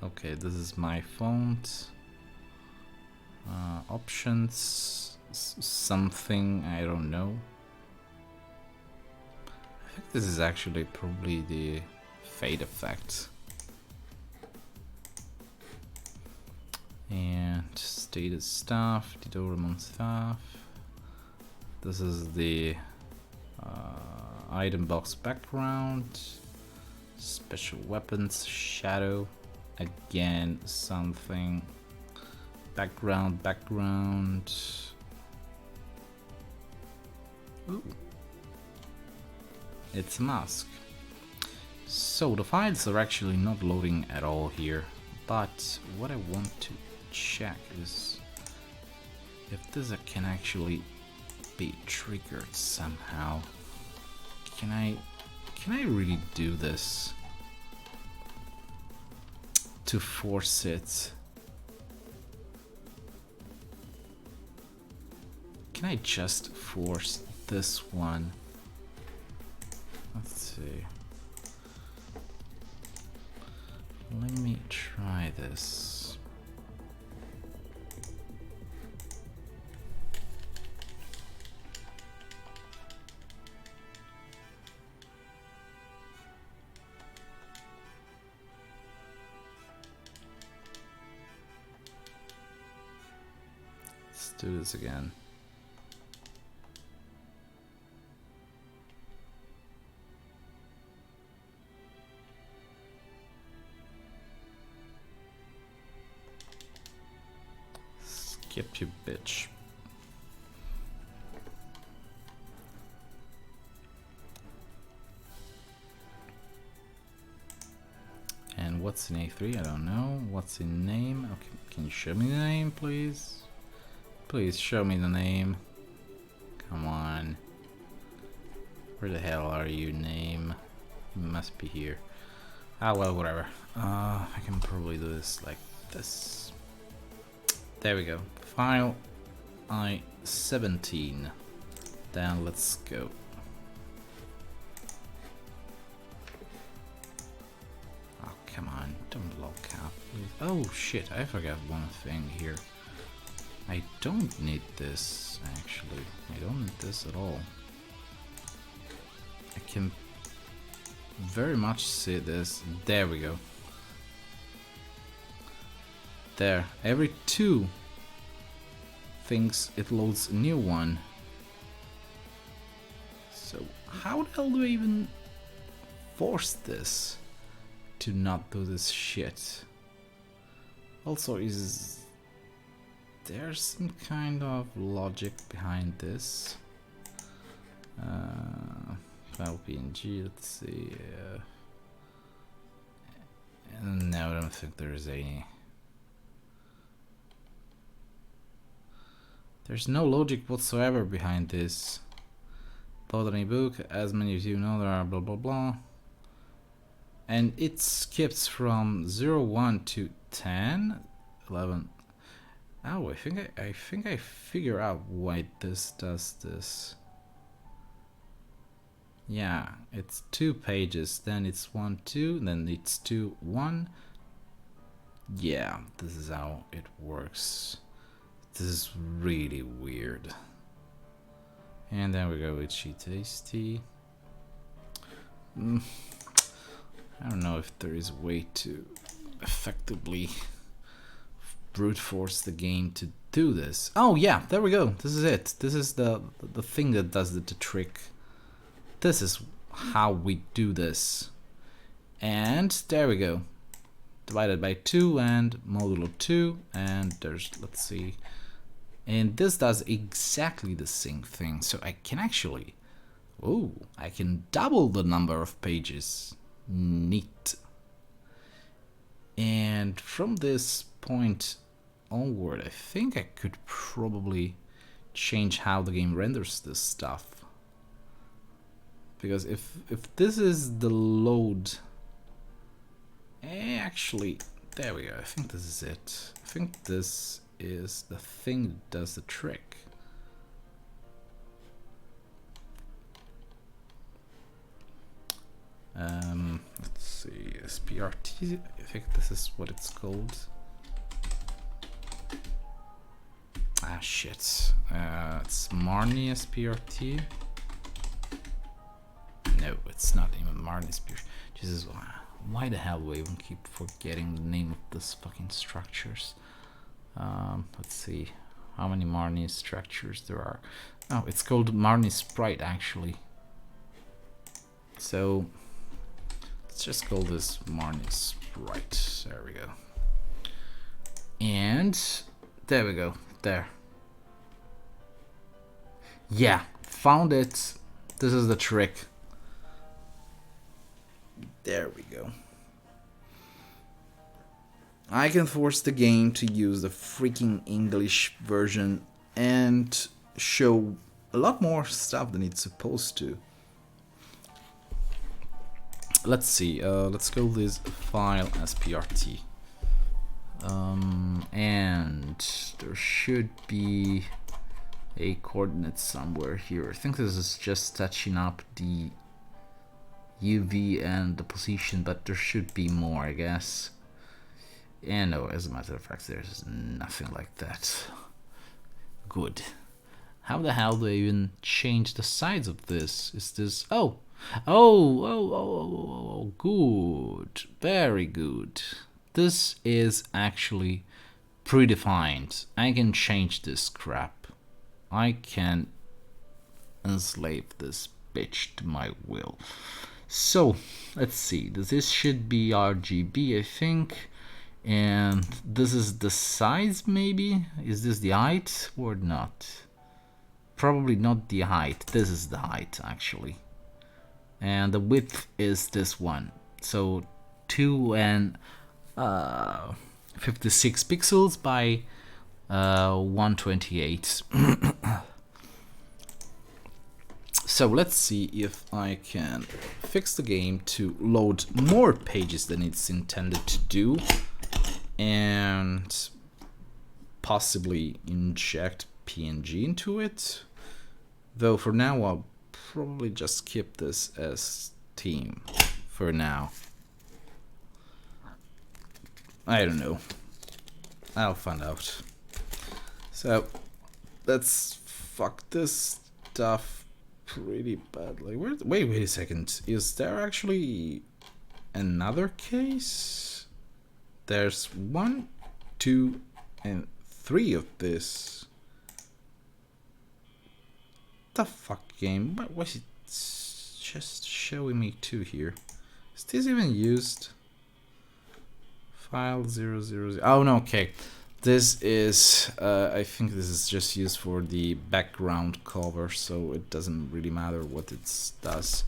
Okay, this is my font. Options. Something, I don't know. I think this is actually probably the fade effect. And status stuff, development stuff. This is the item box background, special weapons, shadow, again something, background. Ooh. It's a mask. So the files are actually not loading at all here, but what I want to check is if this can actually be triggered somehow. Can I really do this to force it? Can I just force this one? Let's see. Let me try this. Let's do this again. Skip you bitch. And what's in A3? I don't know. What's in name? Okay, can you show me the name, please? Please show me the name. Come on. Where the hell are you, name? You must be here. Ah, well, whatever. I can probably do this like this. There we go. File I-17. Then let's go. Don't log out, please. Oh shit, I forgot one thing here. I don't need this, actually. I don't need this at all. I can very much see this. There we go. There. Every 2 things it loads a new one. So how the hell do I even force this to not do this shit? Also, is there some kind of logic behind this? File PNG, let's see. No, I don't think there's any. There's no logic whatsoever behind this. Load any book, as many of you know, there are blah blah blah. And it skips from 0, 1 to 10, 11. Oh, I think I figure out why this does this. Yeah, it's 2 pages, then it's 1, 2, then it's 2, 1. Yeah, this is how it works. This is really weird. And then we go with tasty. I don't know if there is a way to effectively brute force the game to do this. Oh yeah, there we go. This is it. This is the thing that does the trick. This is how we do this. And there we go. Divided by 2 and modulo 2, and there's, let's see. And this does exactly the same thing. So I can actually, oh, I can double the number of pages. Neat. And from this point onward, I think I could probably change how the game renders this stuff. Because if this is the load, actually, there we go. I think this is it. I think this is the thing that does the trick. Let's see, SPRT, I think this is what it's called. Ah shit, it's Marnie SPRT. No, it's not even Marnie SPRT. Jesus, why the hell do I even keep forgetting the name of this fucking structures? Let's see, how many Marnie structures there are. Oh, it's called Marnie sprite actually. So let's just call this Marnie sprite. There we go. And there we go. There. Yeah, found it. This is the trick. There we go. I can force the game to use the freaking English version and show a lot more stuff than it's supposed to. Let's see, let's call this file SPRT. And there should be a coordinate somewhere here. I think this is just touching up the UV and the position, but there should be more, I guess. And no, as a matter of fact, there's nothing like that. Good. How the hell do I even change the size of this? Is this... Oh, good. Very good. This is actually predefined. I can change this crap. I can enslave this bitch to my will. So, let's see. This should be RGB, I think. And this is the size, maybe? Is this the height or not? Probably not the height. This is the height, actually. And the width is this one. So 2 and 56 pixels by 128. So let's see if I can fix the game to load more pages than it's intended to do, and possibly inject PNG into it. Though for now I'll probably just keep this as theme for now. I don't know. I'll find out. So let's fuck this stuff pretty badly. Wait a second. Is there actually another case? There's 1, 2, and 3 of this. The fuck game? What was it just showing me 2 here? Is this even used? File 000. Oh no, okay. This is, I think this is just used for the background cover, so it doesn't really matter what it does.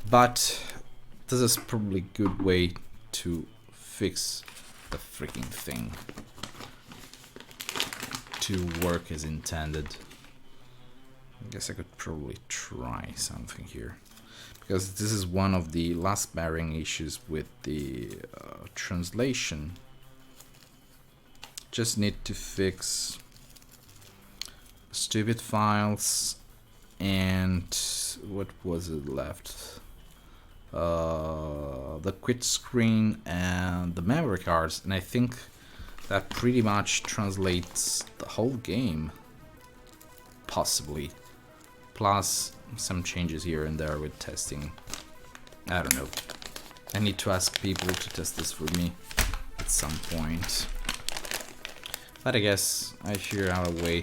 But this is probably a good way to fix the freaking thing to work as intended. I guess I could probably try something here, because this is one of the last bearing issues with the translation. Just need to fix stupid files and what was it left? The quit screen and the memory cards, and I think that pretty much translates the whole game, possibly. Plus some changes here and there with testing. I don't know. I need to ask people to test this for me at some point. But I guess I figure out a way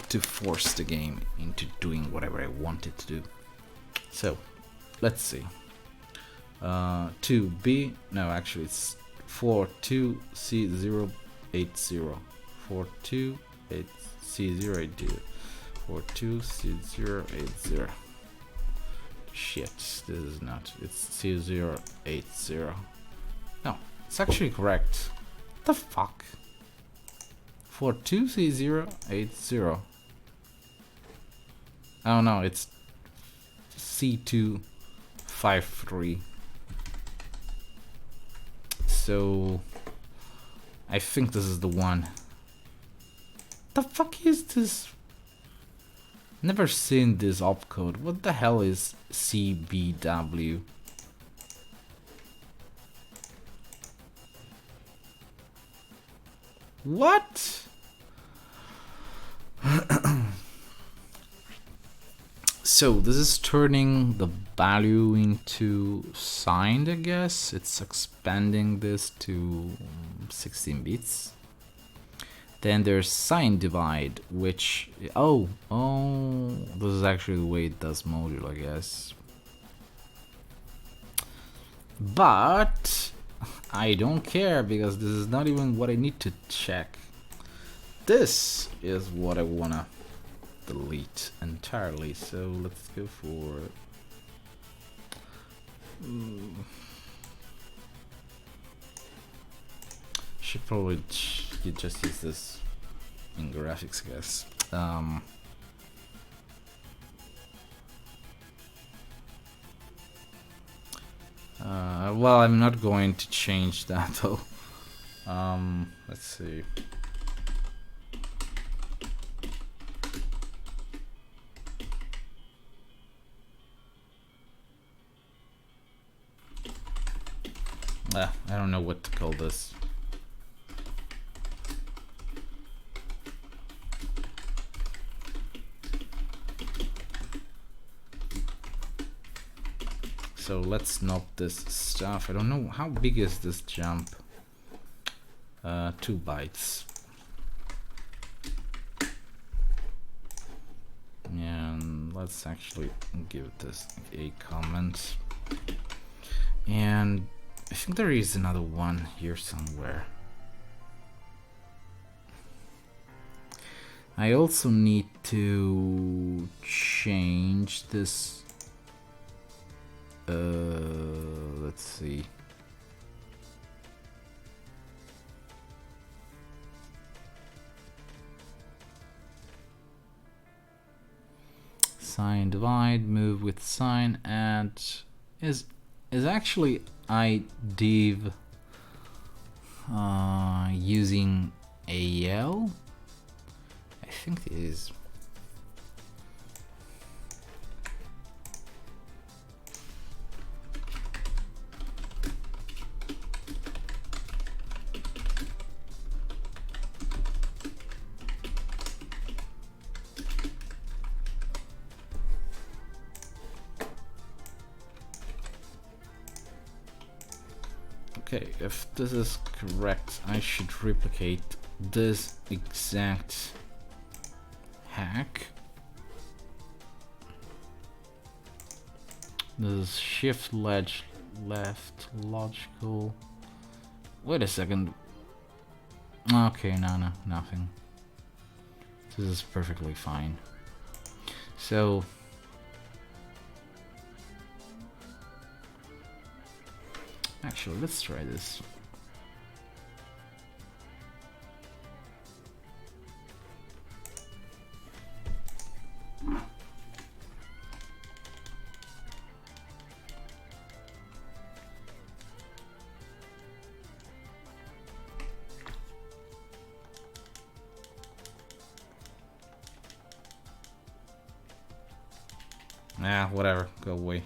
to force the game into doing whatever I want it to do. So, let's see. 2B, no, actually it's 42C080. 42C080. 42C080. Shit, this is not. It's C080. No, it's actually correct. What the fuck? 42C080. Oh no, it's C253. So I think this is the one. The fuck is this? Never seen this opcode. What the hell is CBW? What? So this is turning the value into signed, I guess. It's expanding this to 16 bits. Then there's sign divide, which oh, this is actually the way it does module, I guess. But I don't care, because this is not even what I need to check. This is what I wanna delete entirely. So let's go for should probably just use this in graphics, I guess. Well, I'm not going to change that though. Let's see. I don't know what to call this. So let's note this stuff. I don't know how big is this jump. 2 bytes. And let's actually give this a comment. And I think there is another one here somewhere. I also need to change this. Let's see. Sign divide, move with sign, and is actually idiv using AL? I think it is. Okay, if this is correct, I should replicate this exact hack. This is shift ledge left logical. Wait a second. Okay, no, nothing. This is perfectly fine. So actually, let's try this. Nah, whatever, go away.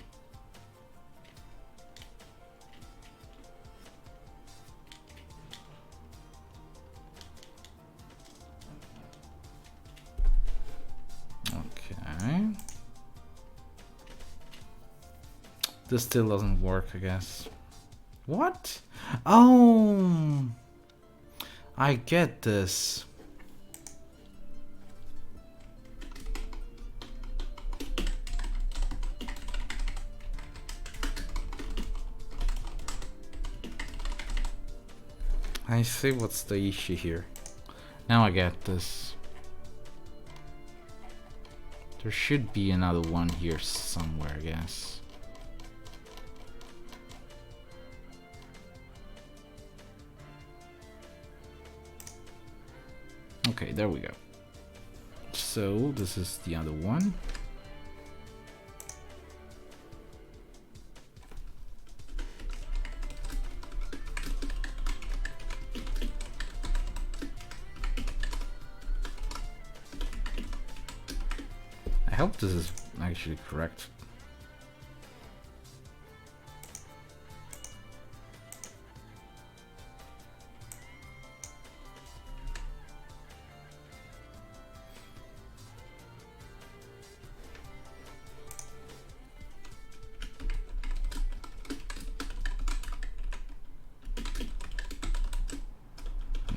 Okay. This still doesn't work, I guess. What? Oh, I get this. I see what's the issue here. Now I get this. There should be another one here somewhere, I guess. Okay, there we go. So this is the other one. I hope this is actually correct.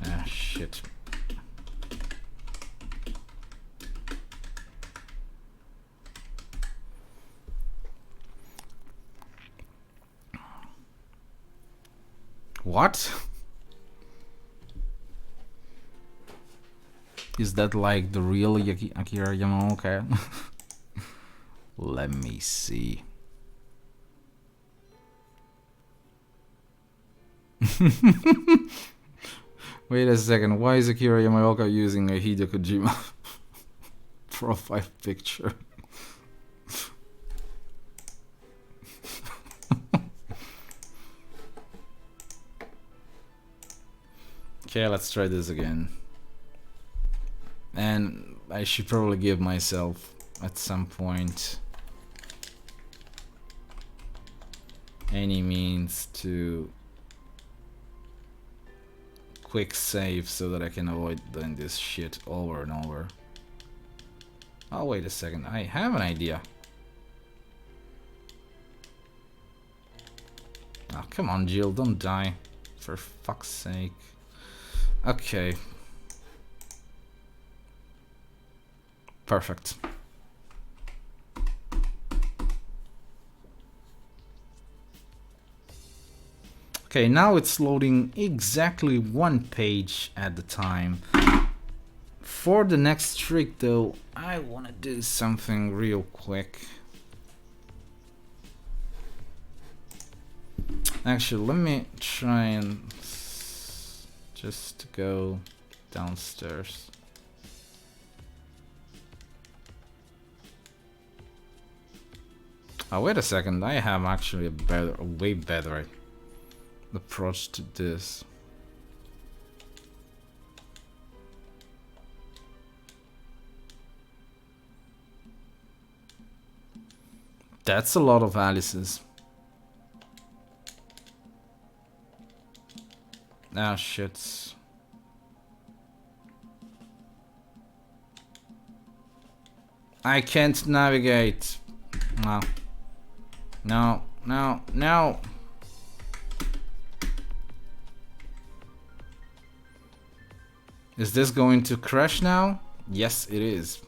Ah, shit. What? Is that like the real Akira Yamaoka? Let me see. Wait a second, why is Akira Yamaoka using a Hideo Kojima profile picture? Okay, let's try this again. And I should probably give myself at some point any means to quick save so that I can avoid doing this shit over and over. Oh, wait a second, I have an idea. Oh, come on, Jill, don't die. For fuck's sake. Okay. Perfect. Okay, now it's loading exactly one page at the time. For the next trick though, I want to do something real quick. Actually, let me try and just go downstairs. Oh, wait a second, I have actually a way better approach to this. That's a lot of Alice's. Ah, shit. I can't navigate. No. No, no, no. Is this going to crash now? Yes, it is.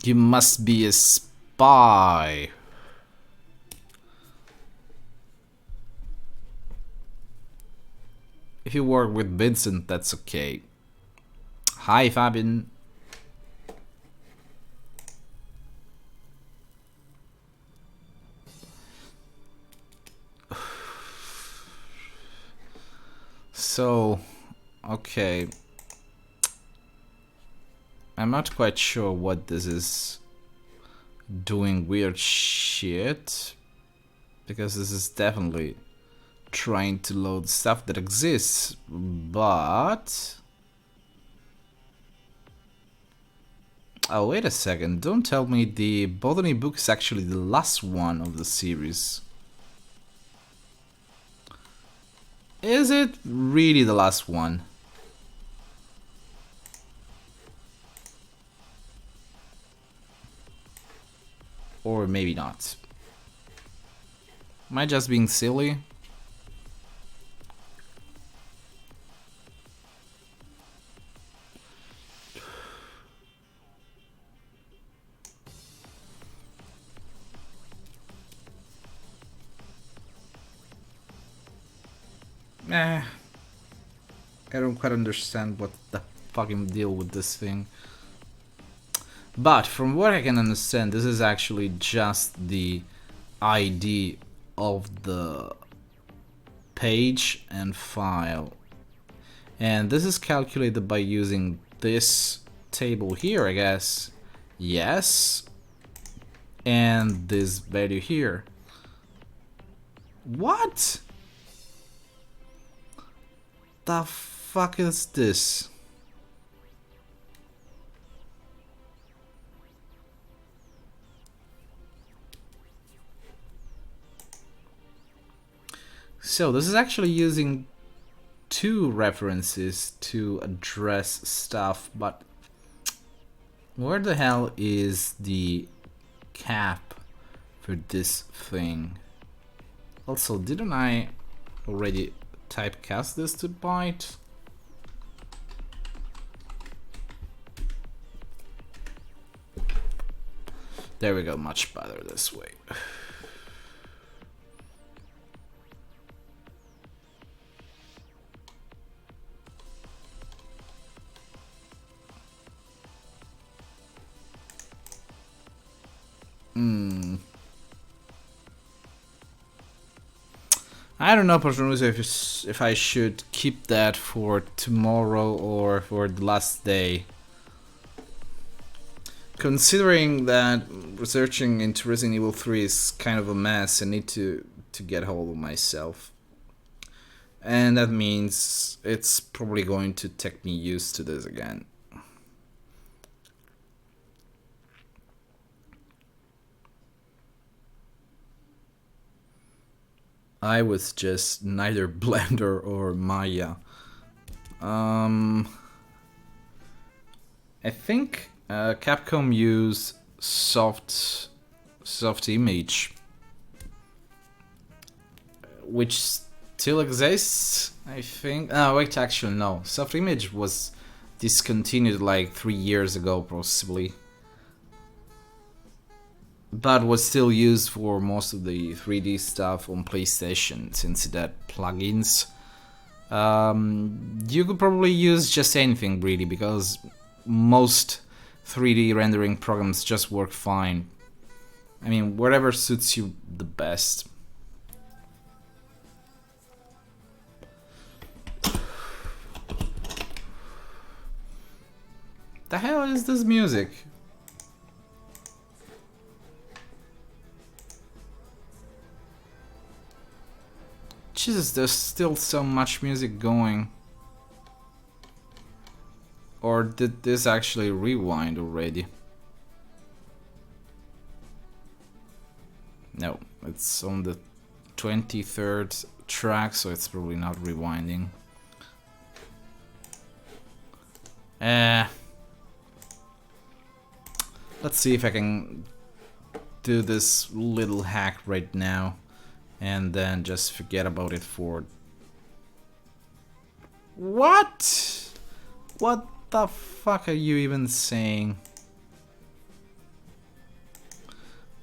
You must be a spy. If you work with Vincent, that's okay. Hi, Fabian. So, okay. I'm not quite sure what this is doing weird shit, because this is definitely trying to load stuff that exists, but... Oh, wait a second, don't tell me the botany book is actually the last one of the series. Is it really the last one? Or maybe not. Am I just being silly? I don't quite understand what the fucking deal with this thing. But from what I can understand, this is actually just the ID of the page and file. And this is calculated by using this table here, I guess. Yes. And this value here. What? The fuck is this? So this is actually using two references to address stuff, but where the hell is the cap for this thing? Also, didn't I already typecast this to byte? There we go, much better this way. I don't know, Patronusa, if I should keep that for tomorrow or for the last day. Considering that researching into Resident Evil 3 is kind of a mess, I need to get hold of myself. And that means it's probably going to take me used to this again. I was just neither Blender or Maya. I think Capcom used soft image, which still exists, I think. Wait, actually no. Soft image was discontinued like 3 years ago, possibly. But was still used for most of the 3D stuff on PlayStation, since it had plugins. You could probably use just anything, really, because most 3D rendering programs just work fine. I mean, whatever suits you the best. The hell is this music? Jesus, there's still so much music going. Or did this actually rewind already? No, it's on the 23rd track, so it's probably not rewinding. Let's see if I can do this little hack right now and then just forget about it for... What? What the fuck are you even saying?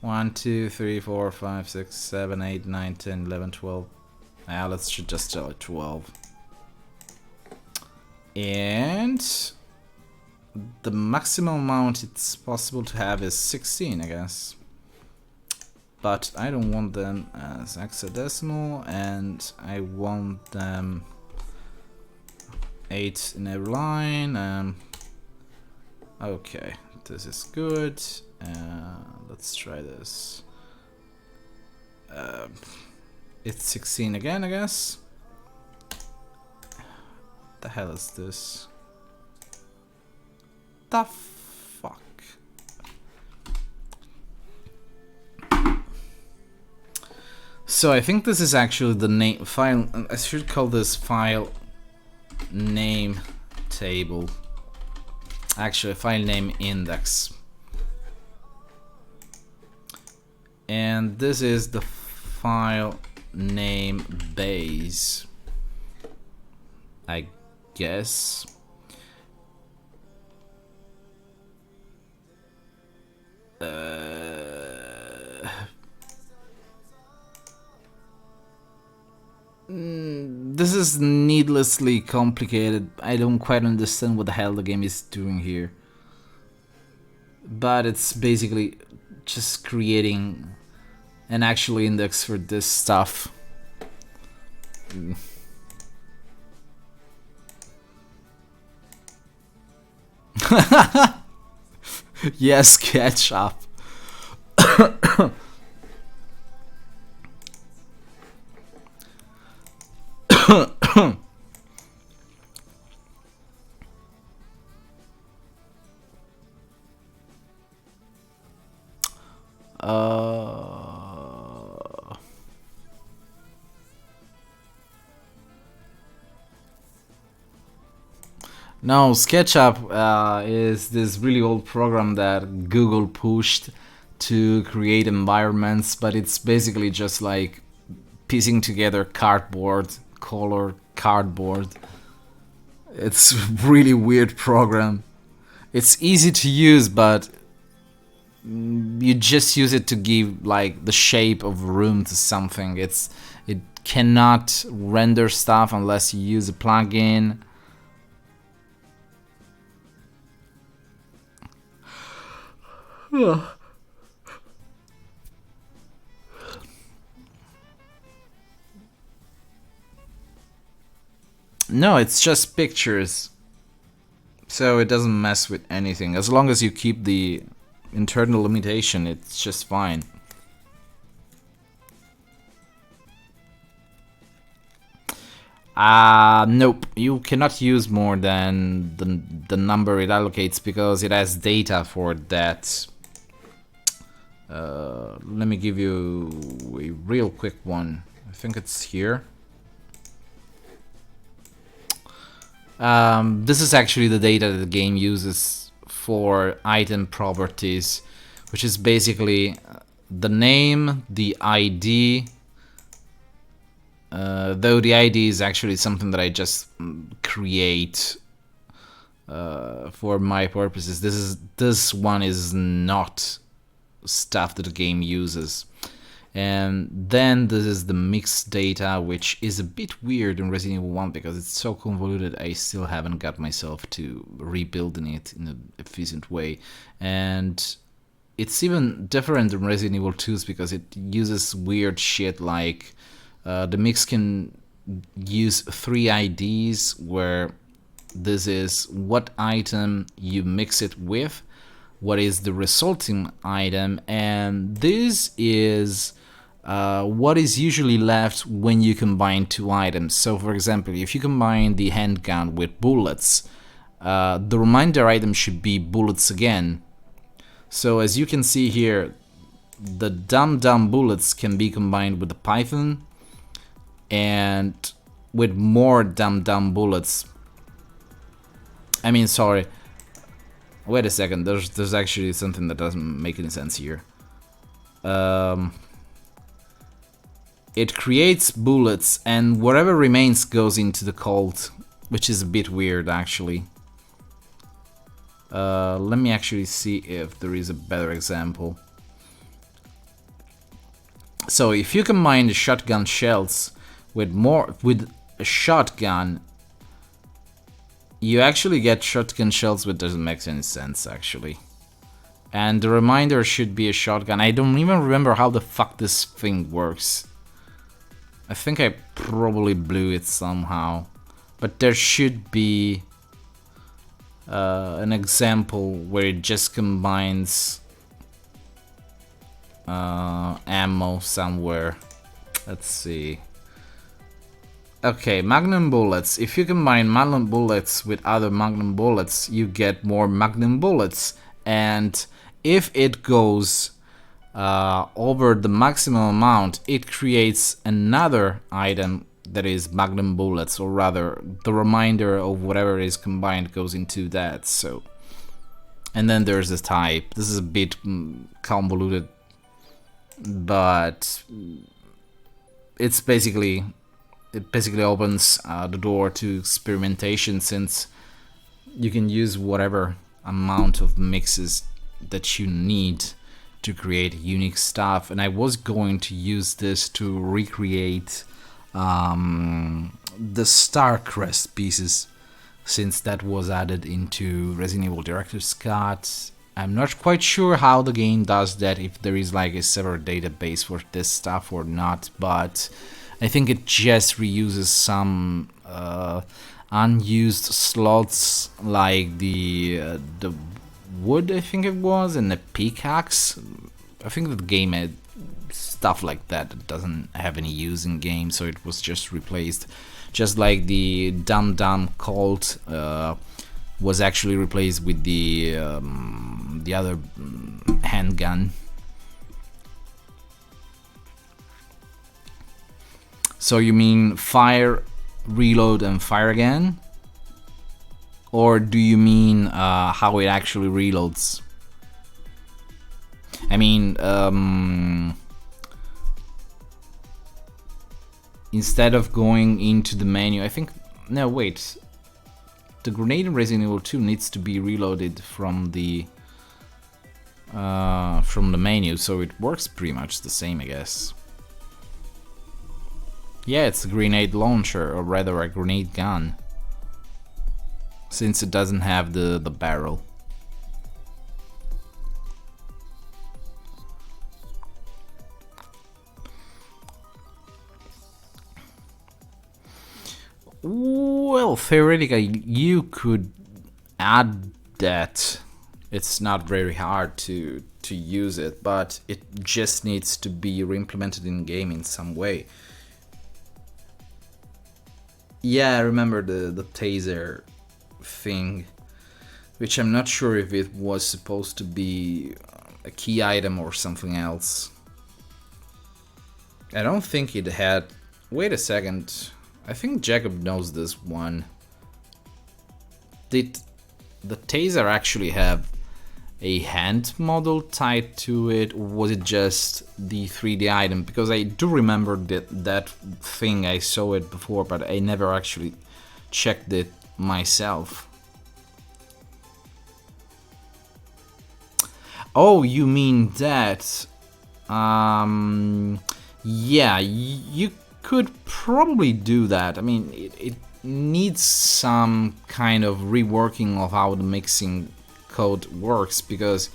1, 2, 3, 4, 5, 6, 7, 8, 9, 10, 11, 12. Ah, let's just tell it 12. And the maximum amount it's possible to have is 16, I guess. But I don't want them as hexadecimal, and I want them 8 in every line. Okay, this is good. Let's try this. It's 16 again, I guess. The hell is this? The fuck? So I think this is actually the name file. I should call this file name table. Actually, file name index. And this is the file name base, I guess. This is needlessly complicated. I don't quite understand what the hell the game is doing here. But it's basically just creating an actual index for this stuff. Yes, ketchup. No, SketchUp is this really old program that Google pushed to create environments, but it's basically just like piecing together cardboard, color cardboard. It's a really weird program. It's easy to use, but you just use it to give like the shape of a room to something. It cannot render stuff unless you use a plugin. No, it's just pictures. So it doesn't mess with anything. As long as you keep the internal limitation, it's just fine. Nope, you cannot use more than the number it allocates because it has data for that. Let me give you a real quick one. I think it's here. This is actually the data that the game uses for item properties, which is basically the name, the ID, though the ID is actually something that I just create for my purposes. This one is not stuff that the game uses. And then this is the mixed data, which is a bit weird in Resident Evil 1 because it's so convoluted. I still haven't got myself to rebuilding it in an efficient way. And it's even different in Resident Evil 2's because it uses weird shit like the mix can use 3 IDs where This is what item you mix it with, what is the resulting item, and this is what is usually left when you combine two items. So for example, if you combine the handgun with bullets, the remainder item should be bullets again. So as you can see here, the dumb bullets can be combined with the python and with more dumb bullets. I mean, sorry, wait a second, there's actually something that doesn't make any sense here. It creates bullets and whatever remains goes into the cold, which is a bit weird actually. Let me actually see if there is a better example. So if you combine the shotgun shells with a shotgun, you actually get shotgun shells, which doesn't make any sense actually. And the remainder should be a shotgun. I don't even remember how the fuck this thing works. I think I probably blew it somehow, but there should be an example where it just combines ammo somewhere. Let's see. Okay, magnum bullets. If you combine magnum bullets with other magnum bullets, you get more magnum bullets. And if it goes over the maximum amount, it creates another item that is magnum bullets, or rather the remainder of whatever is combined goes into that. So, and then there's this type. This is a bit convoluted, but it basically opens the door to experimentation, since you can use whatever amount of mixes that you need to create unique stuff. And I was going to use this to recreate the Starcrest pieces, since that was added into Resident Evil Director's Cut. I'm not quite sure how the game does that, if there is like a separate database for this stuff or not, but I think it just reuses some unused slots, like the wood, I think it was, and the pickaxe. I think the game had stuff like that that doesn't have any use in game, so it was just replaced. Just like the dumb Colt was actually replaced with the other handgun. So you mean fire, reload, and fire again? Or do you mean how it actually reloads? I mean, instead of going into the menu, I think... No, wait. The grenade in Resident Evil 2 needs to be reloaded from the menu, so it works pretty much the same, I guess. Yeah, it's a grenade launcher, or rather a grenade gun, since it doesn't have the barrel. Well, theoretically, you could add that. It's not very hard to use it, but it just needs to be re-implemented in game in some way. Yeah, I remember the taser thing, which I'm not sure if it was supposed to be a key item or something else. I don't think it had... Wait a second. I think Jacob knows this one. Did the taser actually have a hand model tied to it, or was it just the 3D item? Because I do remember that thing, I saw it before, but I never actually checked it myself. Oh, you mean that? Yeah, you could probably do that. I mean, it needs some kind of reworking of how the mixing code works, because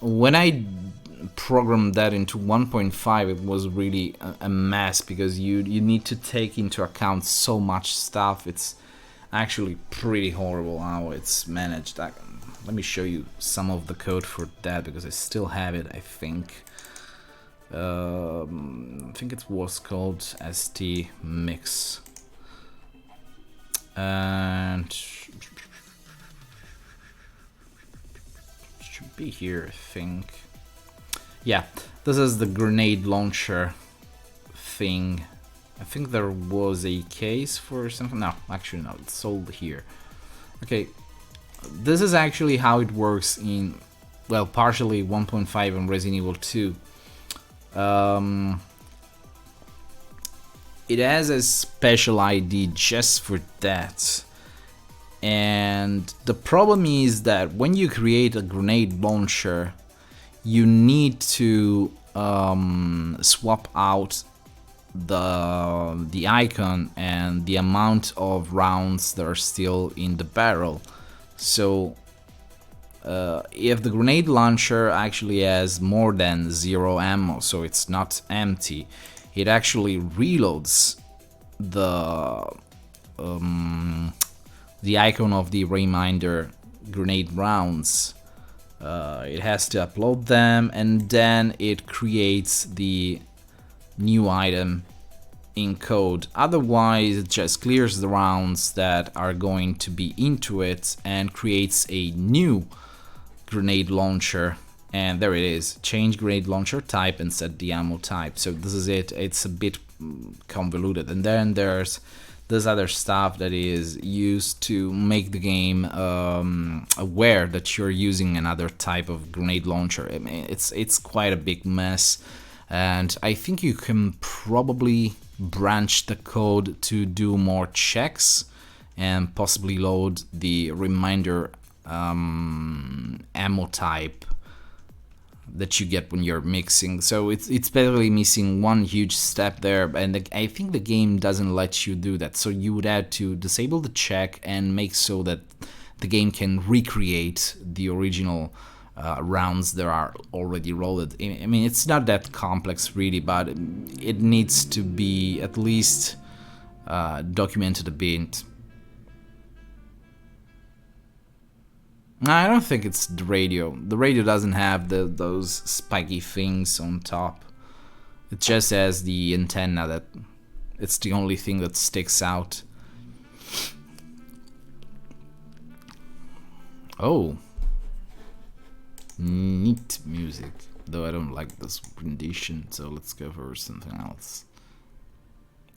when I programmed that into 1.5, it was really a mess, because you need to take into account so much stuff. It's actually pretty horrible how it's managed. Let me show you some of the code for that, because I still have it, I think. I think it was called st mix, and should be here, I think. Yeah, this is the grenade launcher thing. I think there was a case for something. No, actually no, it's sold here. Okay, this is actually how it works in, well, partially 1.5 and Resident Evil 2. It has a special ID just for that. And the problem is that when you create a grenade launcher, you need to swap out the icon and the amount of rounds that are still in the barrel. So if the grenade launcher actually has more than 0 ammo, so it's not empty, it actually reloads the icon of the reminder grenade rounds. It has to upload them, and then it creates the new item in code. Otherwise, it just clears the rounds that are going to be into it and creates a new grenade launcher. And there it is. Change grenade launcher type and set the ammo type. So this is it. It's a bit convoluted. And then there's this other stuff that is used to make the game aware that you're using another type of grenade launcher. I mean, it's quite a big mess. And I think you can probably branch the code to do more checks and possibly load the reminder ammo type that you get when you're mixing. So it's basically missing one huge step there, and I think the game doesn't let you do that. So you would have to disable the check and make so that the game can recreate the original rounds that are already rolled. I mean, it's not that complex really, but it needs to be at least documented a bit. I don't think it's the radio. The radio doesn't have those spiky things on top. It just has the antenna that it's the only thing that sticks out. Oh. Neat music. Though I don't like this rendition, so let's go for something else.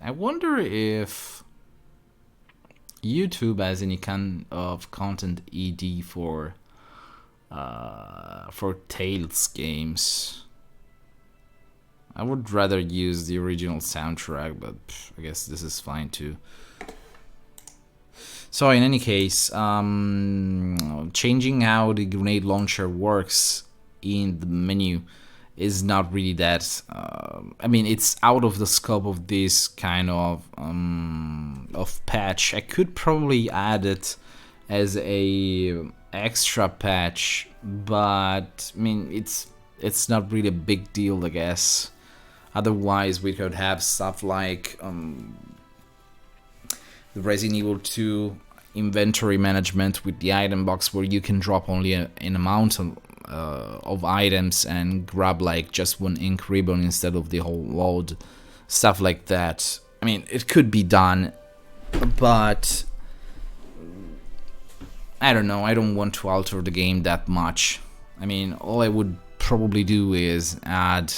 I wonder if YouTube has any kind of content ED for Tales games. I would rather use the original soundtrack, but I guess this is fine too. So in any case, changing how the grenade launcher works in the menu is not really that. I mean, it's out of the scope of this kind of patch. I could probably add it as a extra patch, but I mean, it's not really a big deal, I guess. Otherwise, we could have stuff like the Resident Evil 2 inventory management with the item box, where you can drop only an amount of items and grab like just one ink ribbon instead of the whole load. Stuff like that. I mean, it could be done, but I don't know. I don't want to alter the game that much. I mean, all I would probably do is add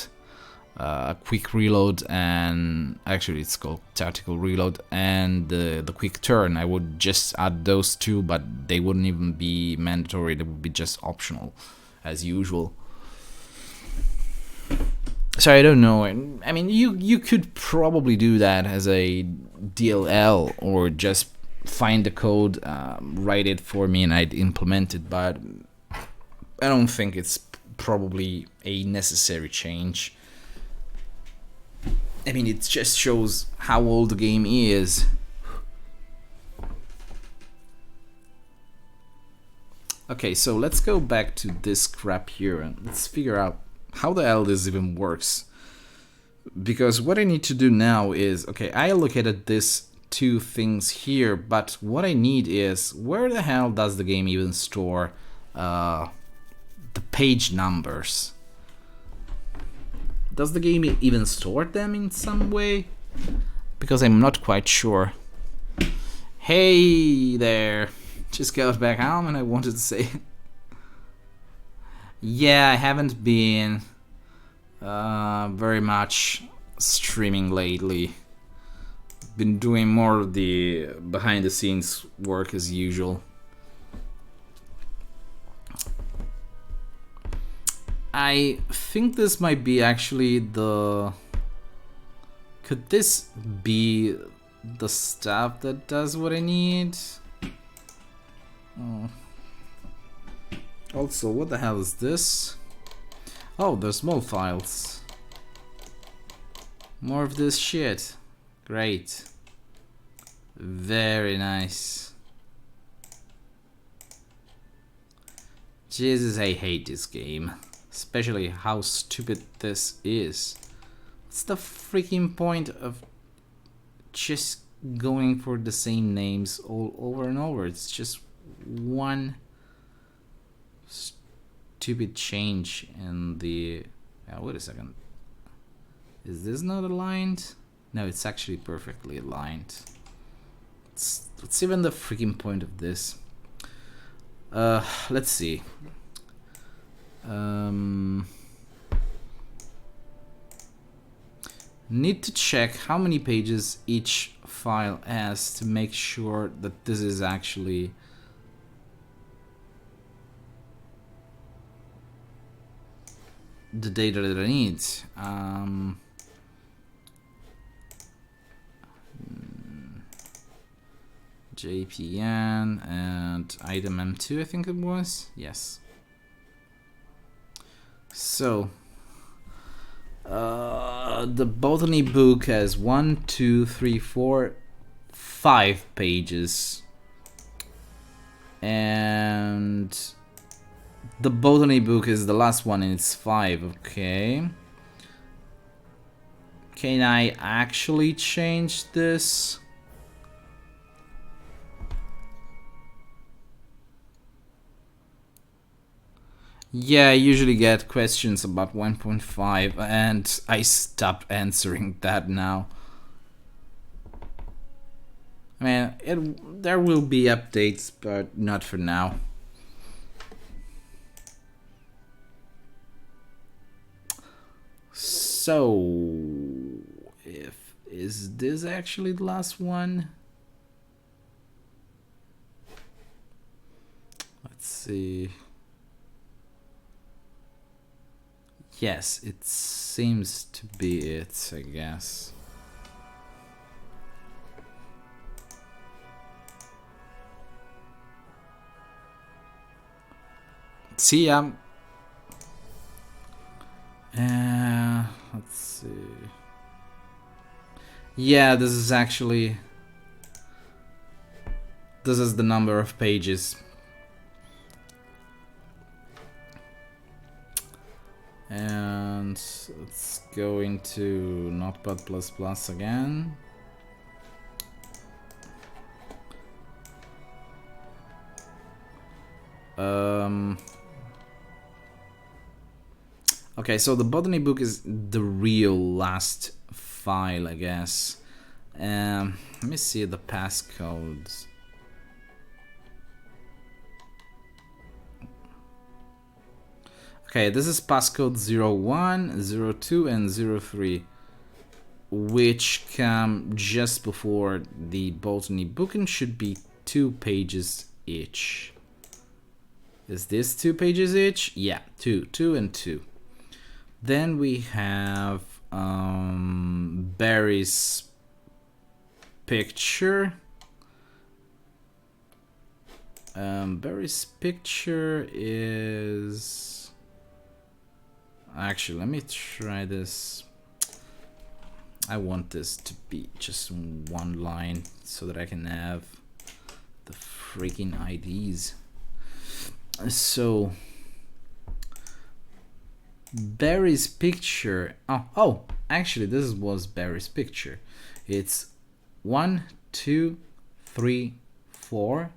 a quick reload, and actually it's called tactical reload, and the quick turn. I would just add those two, but they wouldn't even be mandatory. They would be just optional as usual. So I don't know. I mean, you could probably do that as a DLL, or just find the code, write it for me, and I'd implement it, but I don't think it's probably a necessary change. I mean, it just shows how old the game is. Okay, so let's go back to this crap here and let's figure out how the hell this even works. Because what I need to do now is, okay, I allocated this two things here, but what I need is, where the hell does the game even store the page numbers? Does the game even store them in some way? Because I'm not quite sure. Hey there! Just got back home and I wanted to say... Yeah, I haven't been very much streaming lately. Been doing more of the behind the scenes work as usual. I think this might be actually the... Could this be the stuff that does what I need? Oh. Also, what the hell is this? Oh, there's more files. More of this shit. Great. Very nice. Jesus, I hate this game. Especially how stupid this is. What's the freaking point of just going for the same names all over and over? It's just one stupid change in the... wait a second. Is this not aligned? No, it's actually perfectly aligned. What's even the freaking point of this? Let's see. Need to check how many pages each file has to make sure that this is actually the data that I need. JPN and item M2, I think it was. Yes. So the botany book has 1, 2, 3, 4, 5 pages, and the botany book is the last one and it's 5. Okay. Can I actually change this? Yeah, I usually get questions about 1.5 and I stopped answering that now. I mean, there will be updates, but not for now. So, is this actually the last one? Let's see. Yes, it seems to be it, I guess. See, let's see. Yeah, this is actually... This is the number of pages. And let's go into Notepad++ again. Okay, so the botany book is the real last file, I guess. Let me see the passcodes. Okay, this is passcode 01, 02, and 03, which come just before the botany book and should be 2 pages each. Is this 2 pages each? Yeah, 2 and 2. Then we have Barry's picture. Barry's picture is... Actually, let me try this. I want this to be just one line so that I can have the freaking IDs. So Barry's picture. Oh, actually, this was Barry's picture. It's 1, 2, 3, 4.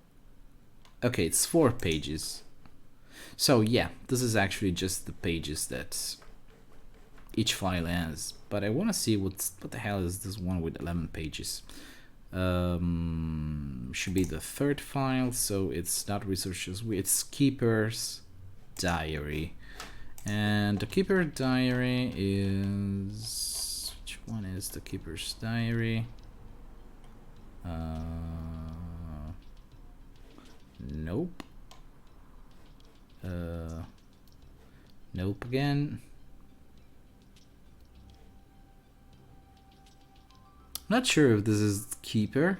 Okay, it's 4 pages. So yeah, this is actually just the pages that each file has. But I want to see what the hell is this one with 11 pages. Should be the third file, so it's not researchers, it's keeper's diary. And the keeper diary is, which one is the keeper's diary? Nope. Nope again. Not sure if this is keeper.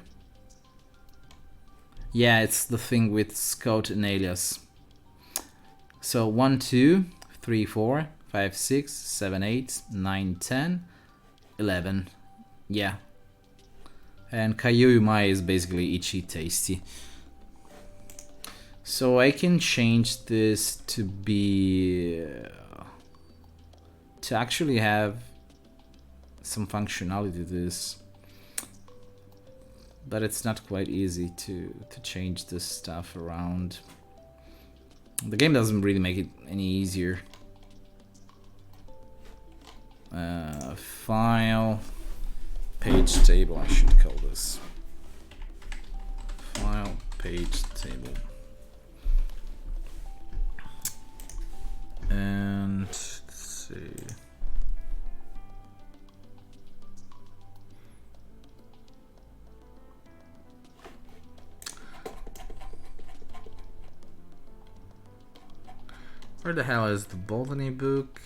Yeah, it's the thing with scout and alias. So 1, 2, 3, 4, 5, 6, 7, 8, 9, 10, 11. Yeah. And Kayuyumai is basically itchy tasty. So I can change this to be to actually have some functionality to this, but it's not quite easy to change this stuff around. The game doesn't really make it any easier. File page table, I should call this. File page table. And let's see. Where the hell is the botany book?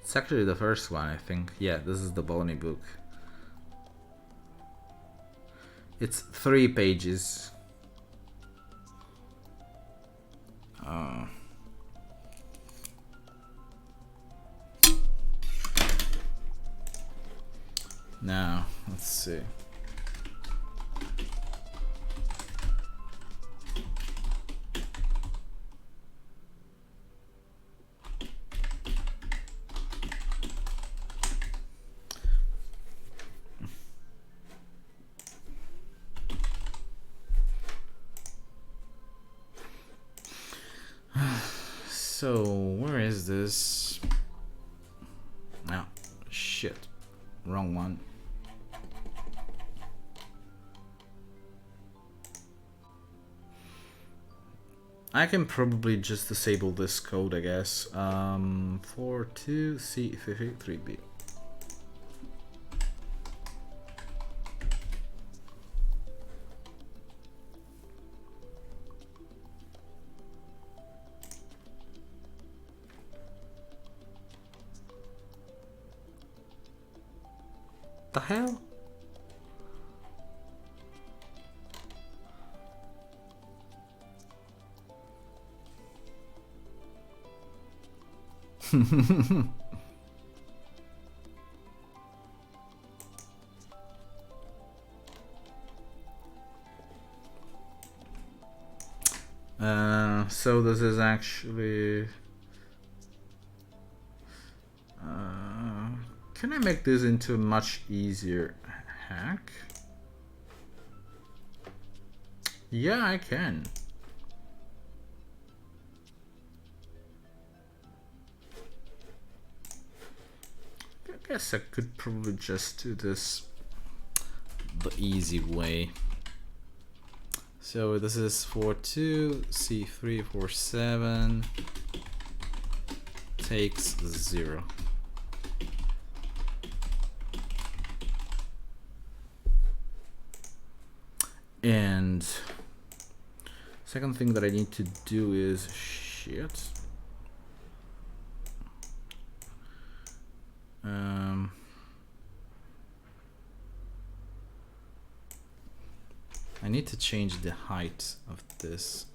It's actually the first one, I think. Yeah, this is the botany book. It's 3 pages. Now, let's see. So, where is this? Oh, shit. Wrong one. I can probably just disable this code, I guess. 42C53B. The hell? So this is actually can I make this into a much easier hack? Yeah, I can. I guess I could probably just do this the easy way. So this is 42C347 takes 0. And second thing that I need to do is shit. I need to change the height of this.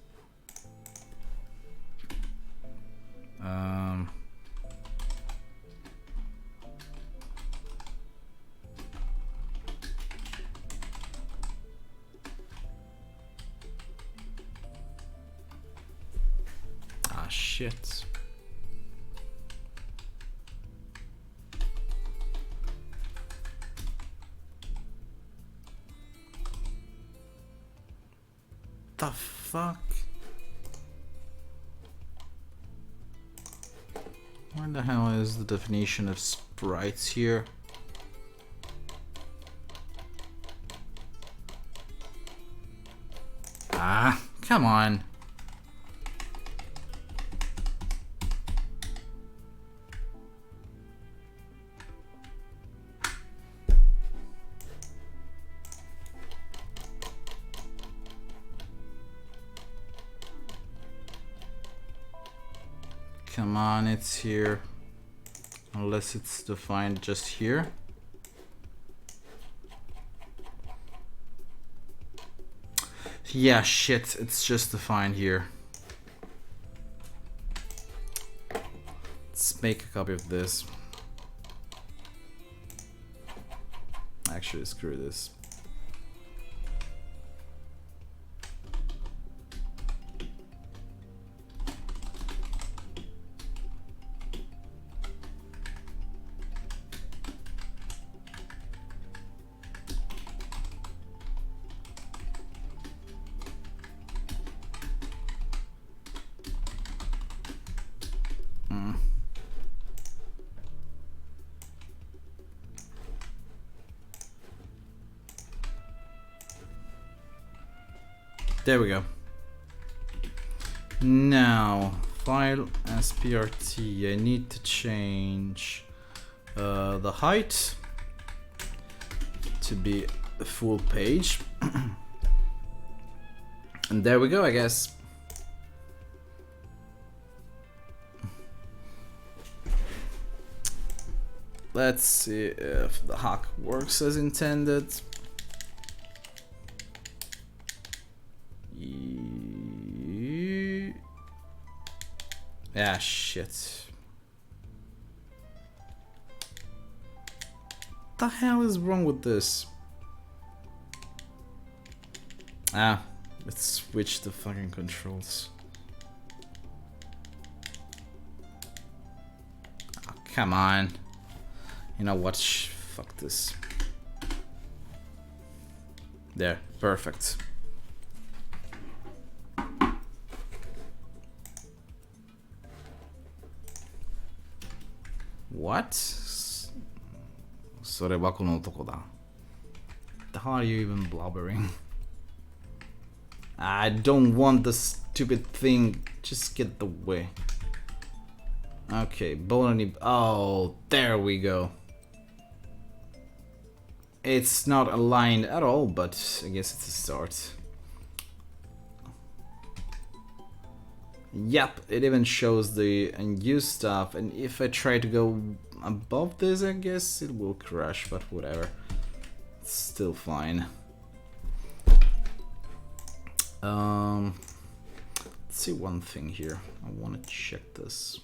Shit. the fuck? Where the hell is the definition of sprites here? Ah, come on. Come on, it's here. Unless it's defined just here. Yeah, shit, it's just defined here. Let's make a copy of this. Actually, screw this. There we go. Now, file SPRT. I need to change the height to be a full page. And there we go, I guess. Let's see if the hack works as intended. Yeah, shit. What the hell is wrong with this? Ah, let's switch the fucking controls. Oh, come on. You know what? Fuck this. There, perfect. What? それはこの男だ. The hell are you even blubbering? I don't want the stupid thing. Just get the way. Okay, Bologna. Oh, there we go. It's not aligned at all, but I guess it's a start. Yep, it even shows the unused stuff, and if I try to go above this, I guess it will crash, but whatever. It's still fine. Let's see one thing here. I want to check this.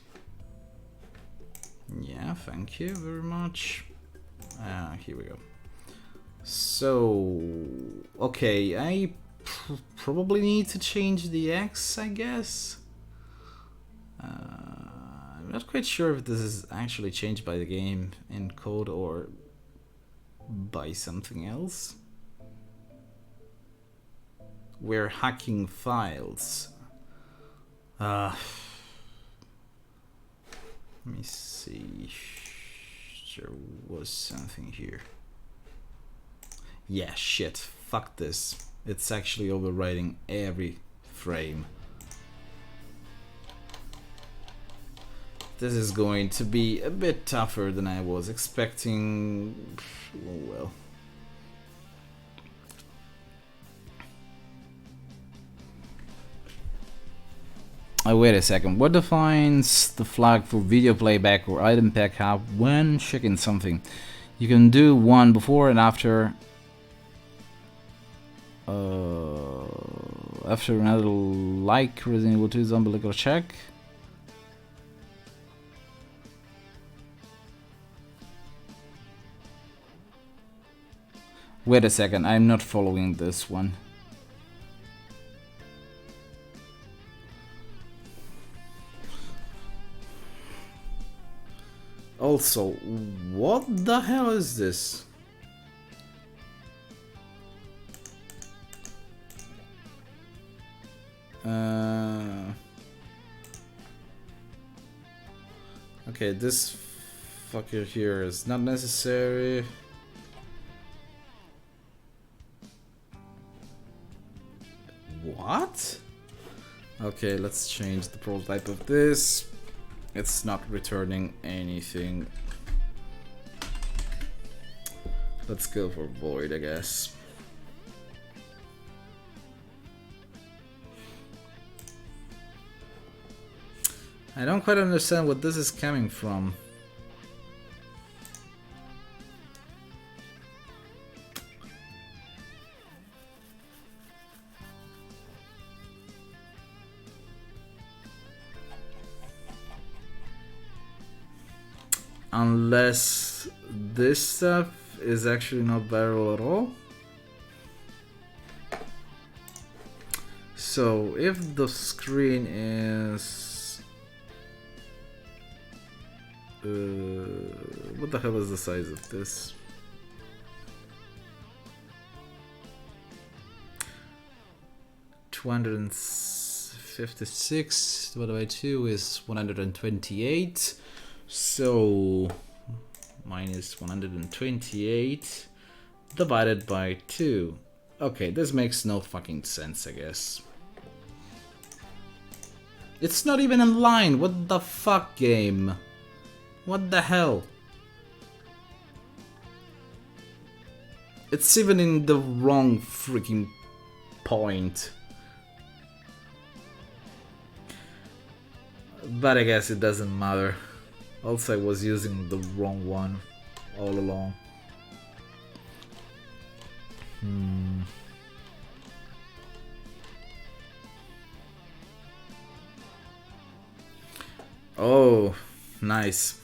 Yeah, thank you very much. Here we go. So, okay, I probably need to change the X, I guess. I'm not quite sure if this is actually changed by the game in code or by something else. We're hacking files. Let me see. There was something here. Yeah, shit. Fuck this. It's actually overwriting every frame. This is going to be a bit tougher than I was expecting. Oh well. Oh, wait a second. What defines the flag for video playback or item pack up when checking something? You can do one before and after. After another, like Resident Evil 2's umbilical check. Wait a second, I'm not following this one. Also, what the hell is this? Okay, this fucker here is not necessary. What? Okay, let's change the prototype of this. It's not returning anything. Let's go for void, I guess. I don't quite understand what this is coming from. Unless this stuff is actually not viral at all. So if the screen is... what the hell is the size of this? $256 divided by 2 is 128. So minus 128 divided by 2. Okay, this makes no fucking sense, I guess. It's not even in line. What the fuck, game? What the hell? It's even in the wrong freaking point. But I guess it doesn't matter. Also, I was using the wrong one all along. Oh, nice.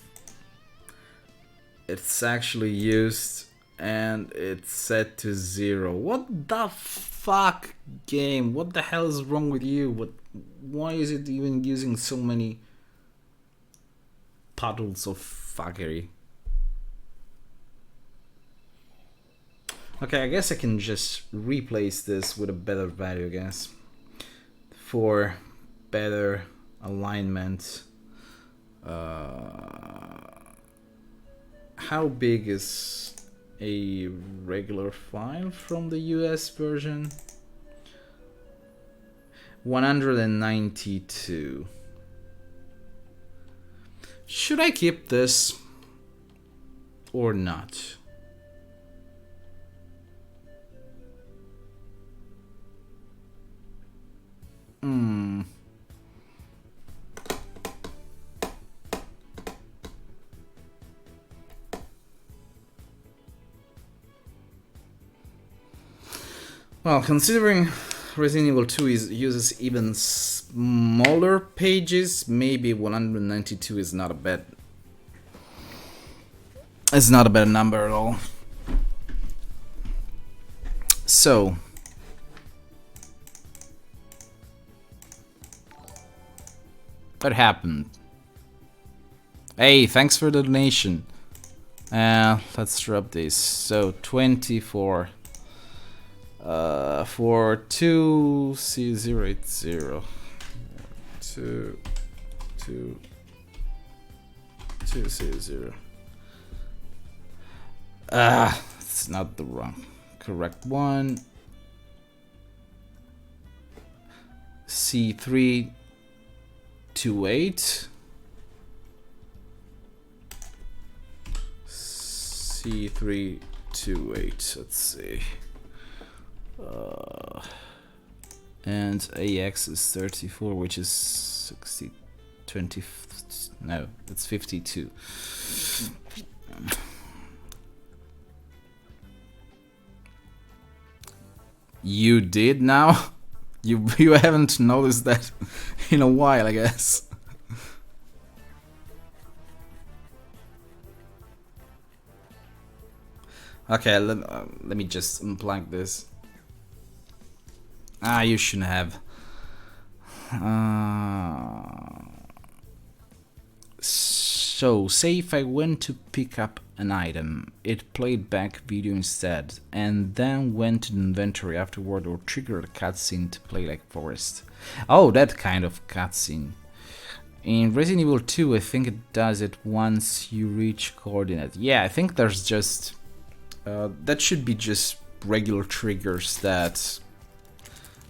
It's actually used and it's set to 0. What the fuck, game? What the hell is wrong with you? Why is it even using so many puddles of fuckery? Okay, I guess I can just replace this with a better value, I guess, for better alignment. How big is a regular file from the US version? 192. Should I keep this or not? Well, considering Resident Evil 2 uses even smaller pages, maybe 192 is not a bad. It's not a bad number at all. So, what happened? Hey, thanks for the donation. Let's drop this. So 24. For 2C080. 2C0. It's not the wrong correct one. C328. C328. Let's see. And AX is 34, which is 60, 20, no, it's 52. You did now? You haven't noticed that in a while, I guess. Okay, let me just unplug this. You shouldn't have. So, say if I went to pick up an item, it played back video instead, and then went to the inventory afterward or triggered a cutscene to play like forest. Oh, that kind of cutscene. In Resident Evil 2, I think it does it once you reach coordinate. Yeah, I think there's just... that should be just regular triggers that...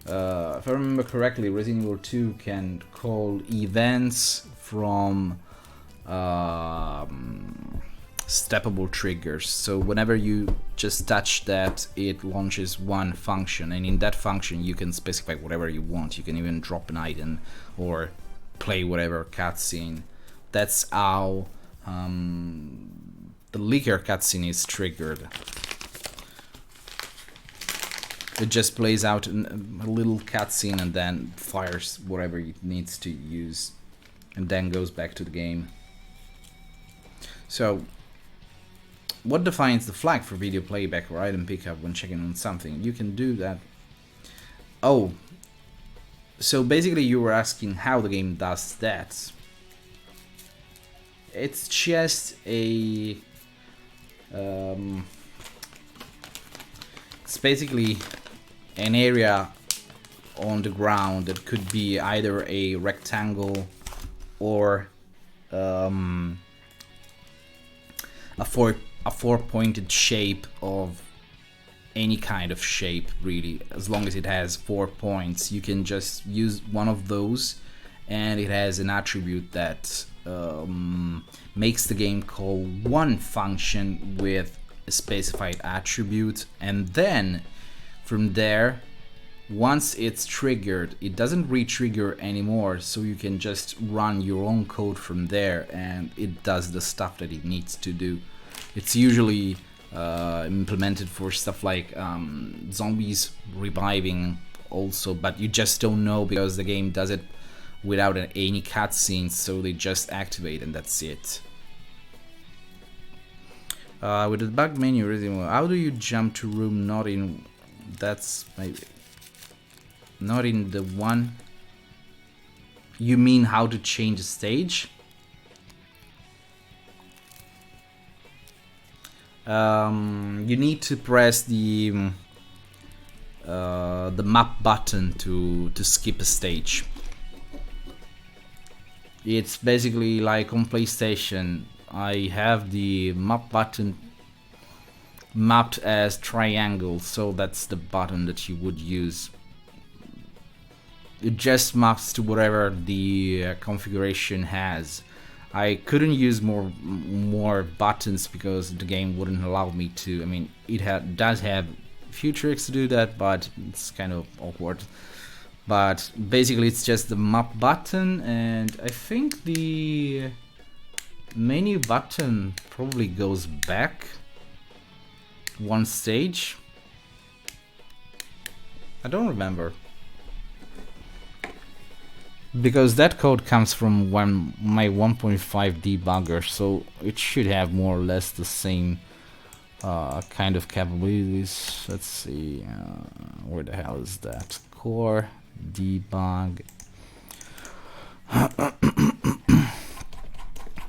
if I remember correctly, Resident Evil 2 can call events from steppable triggers. So whenever you just touch that, it launches one function, and in that function you can specify whatever you want. You can even drop an item or play whatever cutscene. That's how the liquor cutscene is triggered. It just plays out a little cutscene and then fires whatever it needs to use, and then goes back to the game. So, what defines the flag for video playback or item pickup when checking on something? You can do that. Oh, so basically you were asking how the game does that. It's just a... it's basically an area on the ground that could be either a rectangle or a four-pointed shape of any kind of shape, really. As long as it has 4 points, you can just use one of those, and it has an attribute that makes the game call one function with a specified attribute, and then from there, once it's triggered, it doesn't re-trigger anymore, so you can just run your own code from there and it does the stuff that it needs to do. It's usually implemented for stuff like zombies reviving also, but you just don't know because the game does it without any cutscenes, so they just activate and that's it. With the debug menu, how do you jump to room not in... That's maybe... Not in the one... You mean how to change the stage? You need to press the map button to skip a stage. It's basically like on PlayStation. I have the map button mapped as triangle, so that's the button that you would use. It just maps to whatever the configuration has. I couldn't use more buttons because the game wouldn't allow me to. I mean, it does have a few tricks to do that, but it's kind of awkward. But basically it's just the map button, and I think the menu button probably goes back one stage. I don't remember, because that code comes from my 1.5 debugger, so it should have more or less the same kind of capabilities. Let's see, where the hell is that? Core debug.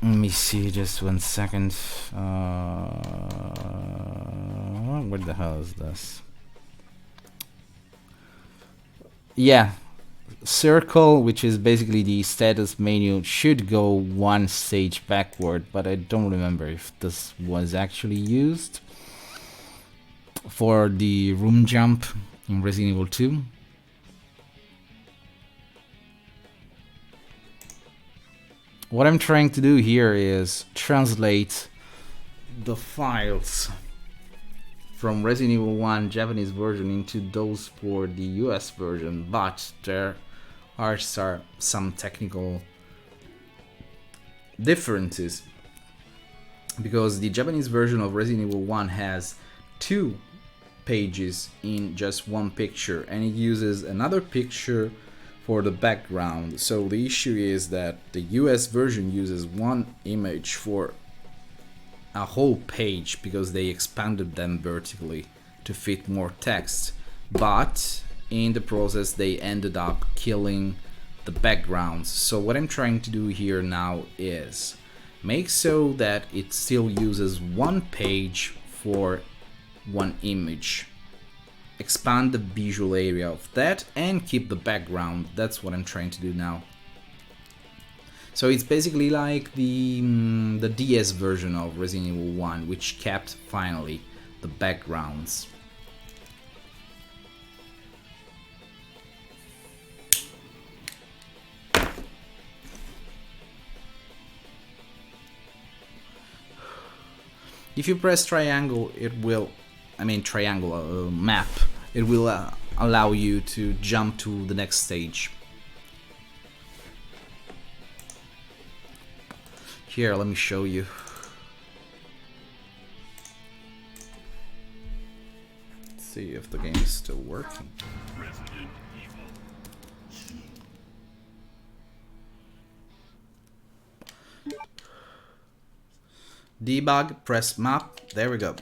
Let me see, just 1 second. Where the hell is this? Yeah, circle, which is basically the status menu, should go one stage backward, but I don't remember if this was actually used for the room jump in Resident Evil 2. What I'm trying to do here is translate the files from Resident Evil 1 Japanese version into those for the US version, but there are some technical differences, because the Japanese version of Resident Evil 1 has 2 pages in just one picture, and it uses another picture for the background. So the issue is that the US version uses one image for a whole page because they expanded them vertically to fit more text, but in the process they ended up killing the backgrounds. So what I'm trying to do here now is Make so that it still uses one page for one image. Expand the visual area of that and keep the background. That's what I'm trying to do now. So it's basically like the DS version of Resident Evil 1, which kept finally the backgrounds. If you press triangle, it will, triangle map, it will allow you to jump to the next stage. Here, let me show you. Let's see if the game is still working. Debug, press map, there we go.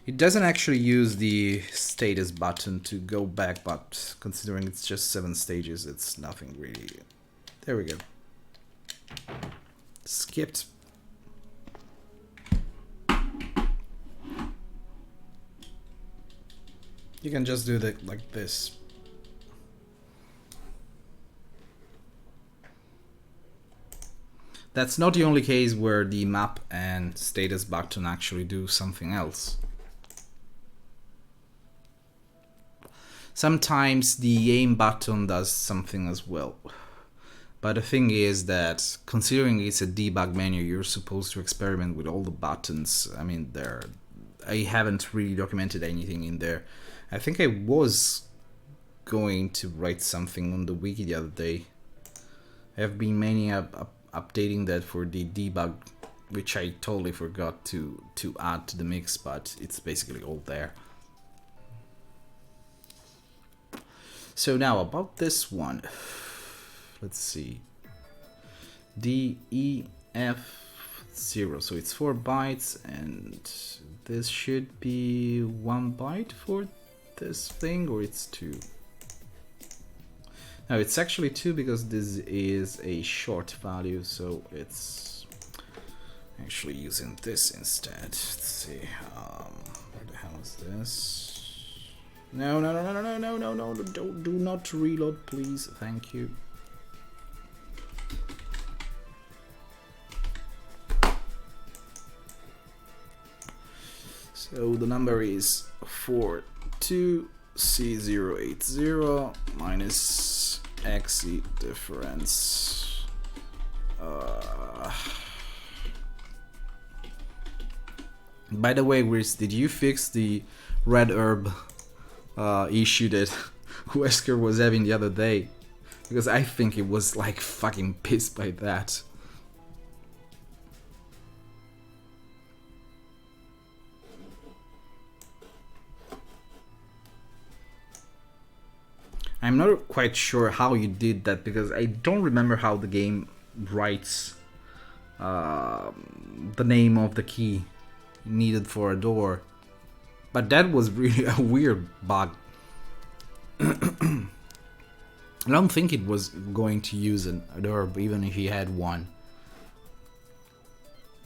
It doesn't actually use the status button to go back, but considering it's just 7 stages, it's nothing really. There we go. Skipped. You can just do that like this. That's not the only case where the map and status button actually do something else. Sometimes the aim button does something as well. But the thing is that, considering it's a debug menu, you're supposed to experiment with all the buttons. I mean, I haven't really documented anything in there. I think I was going to write something on the wiki the other day. I have been mainly updating that for the debug, which I totally forgot to add to the mix, but it's basically all there. So now about this one. Let's see. DEF0, so it's 4 bytes, and this should be 1 byte for this thing, or it's 2. No, it's actually 2 because this is a short value, so it's actually using this instead. Let's see. Where the hell is this? No, do not reload, please. Thank you. So the number is 42C080 minus XE difference. By the way, Gris, did you fix the REbirth issue that Wesker was having the other day? Because I think it was like fucking pissed by that. I'm not quite sure how you did that, because I don't remember how the game writes the name of the key needed for a door. But that was really a weird bug. I don't think it was going to use a door even if he had one.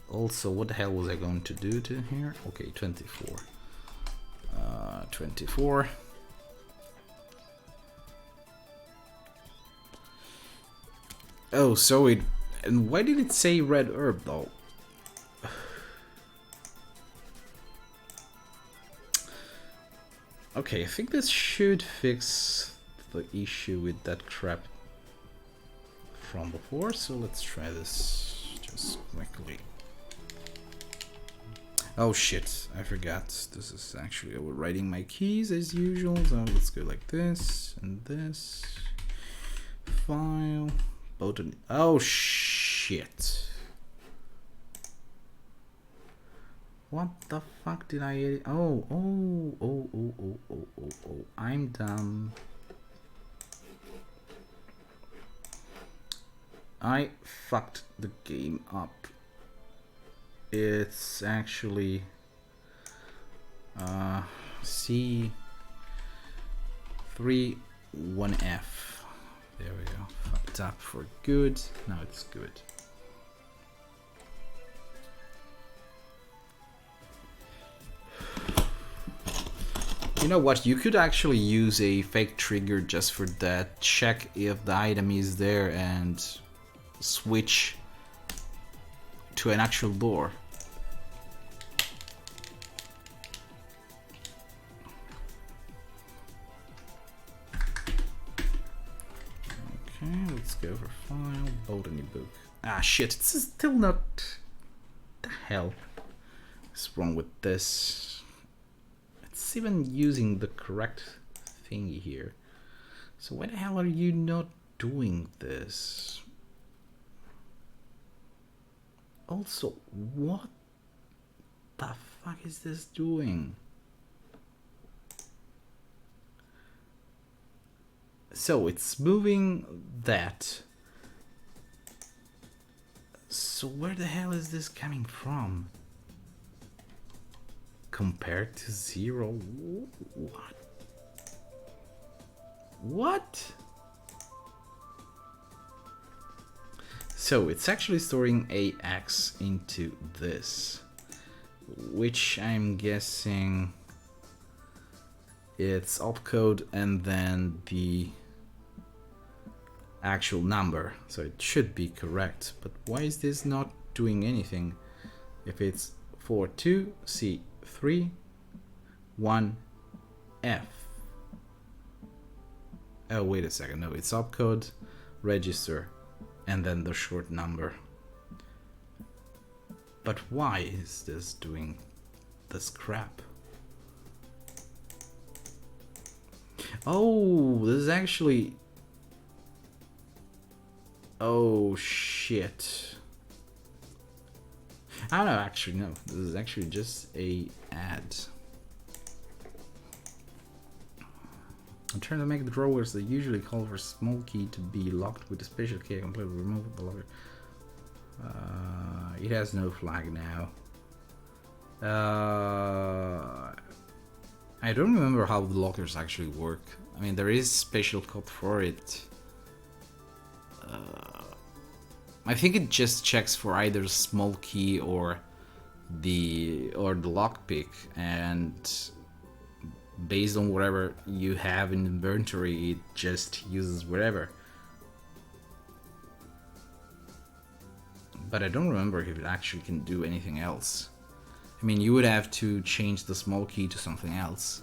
Also, what the hell was I going to do to here? Okay, 24. 24. Oh, so it... And why did it say REbirth though? Okay, I think this should fix the issue with that crap from before, so let's try this just quickly. Oh shit, I forgot. This is actually overwriting my keys as usual, so let's go like this and this. File. Oh shit. What the fuck did I edit? Oh, I'm dumb. I fucked the game up. It's actually C31F. There we go. Fucked up for good. Now it's good. You know what? You could actually use a fake trigger just for that. Check if the item is there and switch to an actual door. Okay, let's go for file, botany book. Ah shit, it's still not... What the hell is wrong with this? It's even using the correct thingy here. So why the hell are you not doing this? Also, what the fuck is this doing? So it's moving that. So where the hell is this coming from? Compared to 0? What? What? So it's actually storing AX into this, which I'm guessing it's opcode and then the actual number, so it should be correct. But why is this not doing anything? If it's 42C3 1F. Oh wait a second, no, it's opcode, register, and then the short number. But why is this doing this crap? Oh, this is actually... Oh shit. I don't know, actually no, this is actually just a ad. I'm trying to make the drawers that usually call for small key to be locked with a special key. I completely removed the locker. It has no flag now. I don't remember how the lockers actually work. I mean, there is special code for it. I think it just checks for either small key or the lockpick, and based on whatever you have in inventory, it just uses whatever. But I don't remember if it actually can do anything else. I mean, you would have to change the small key to something else.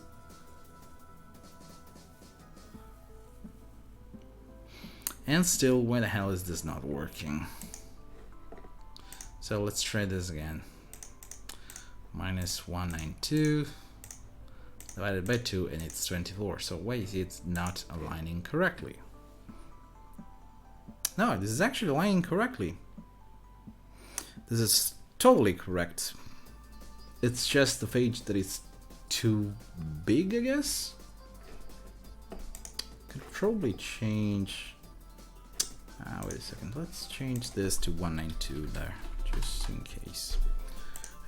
And still, why the hell is this not working? So let's try this again. Minus 192 divided by 2, and it's 24. So why is it not aligning correctly? No, this is actually aligning correctly. This is totally correct. It's just the page that is too big, I guess. Could probably change... wait a second, let's change this to 192 there, just in case.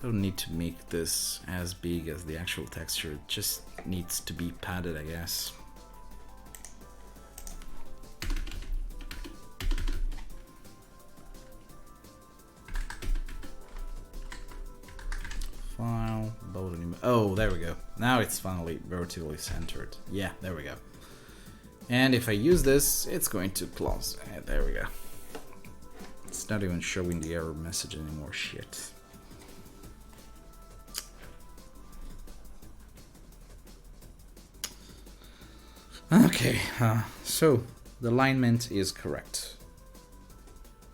I don't need to make this as big as the actual texture, it just needs to be padded, I guess. File, botany. Oh, there we go. Now it's finally vertically centered. Yeah, there we go. And if I use this, it's going to close. There we go. It's not even showing the error message anymore. Shit. Okay, so the alignment is correct.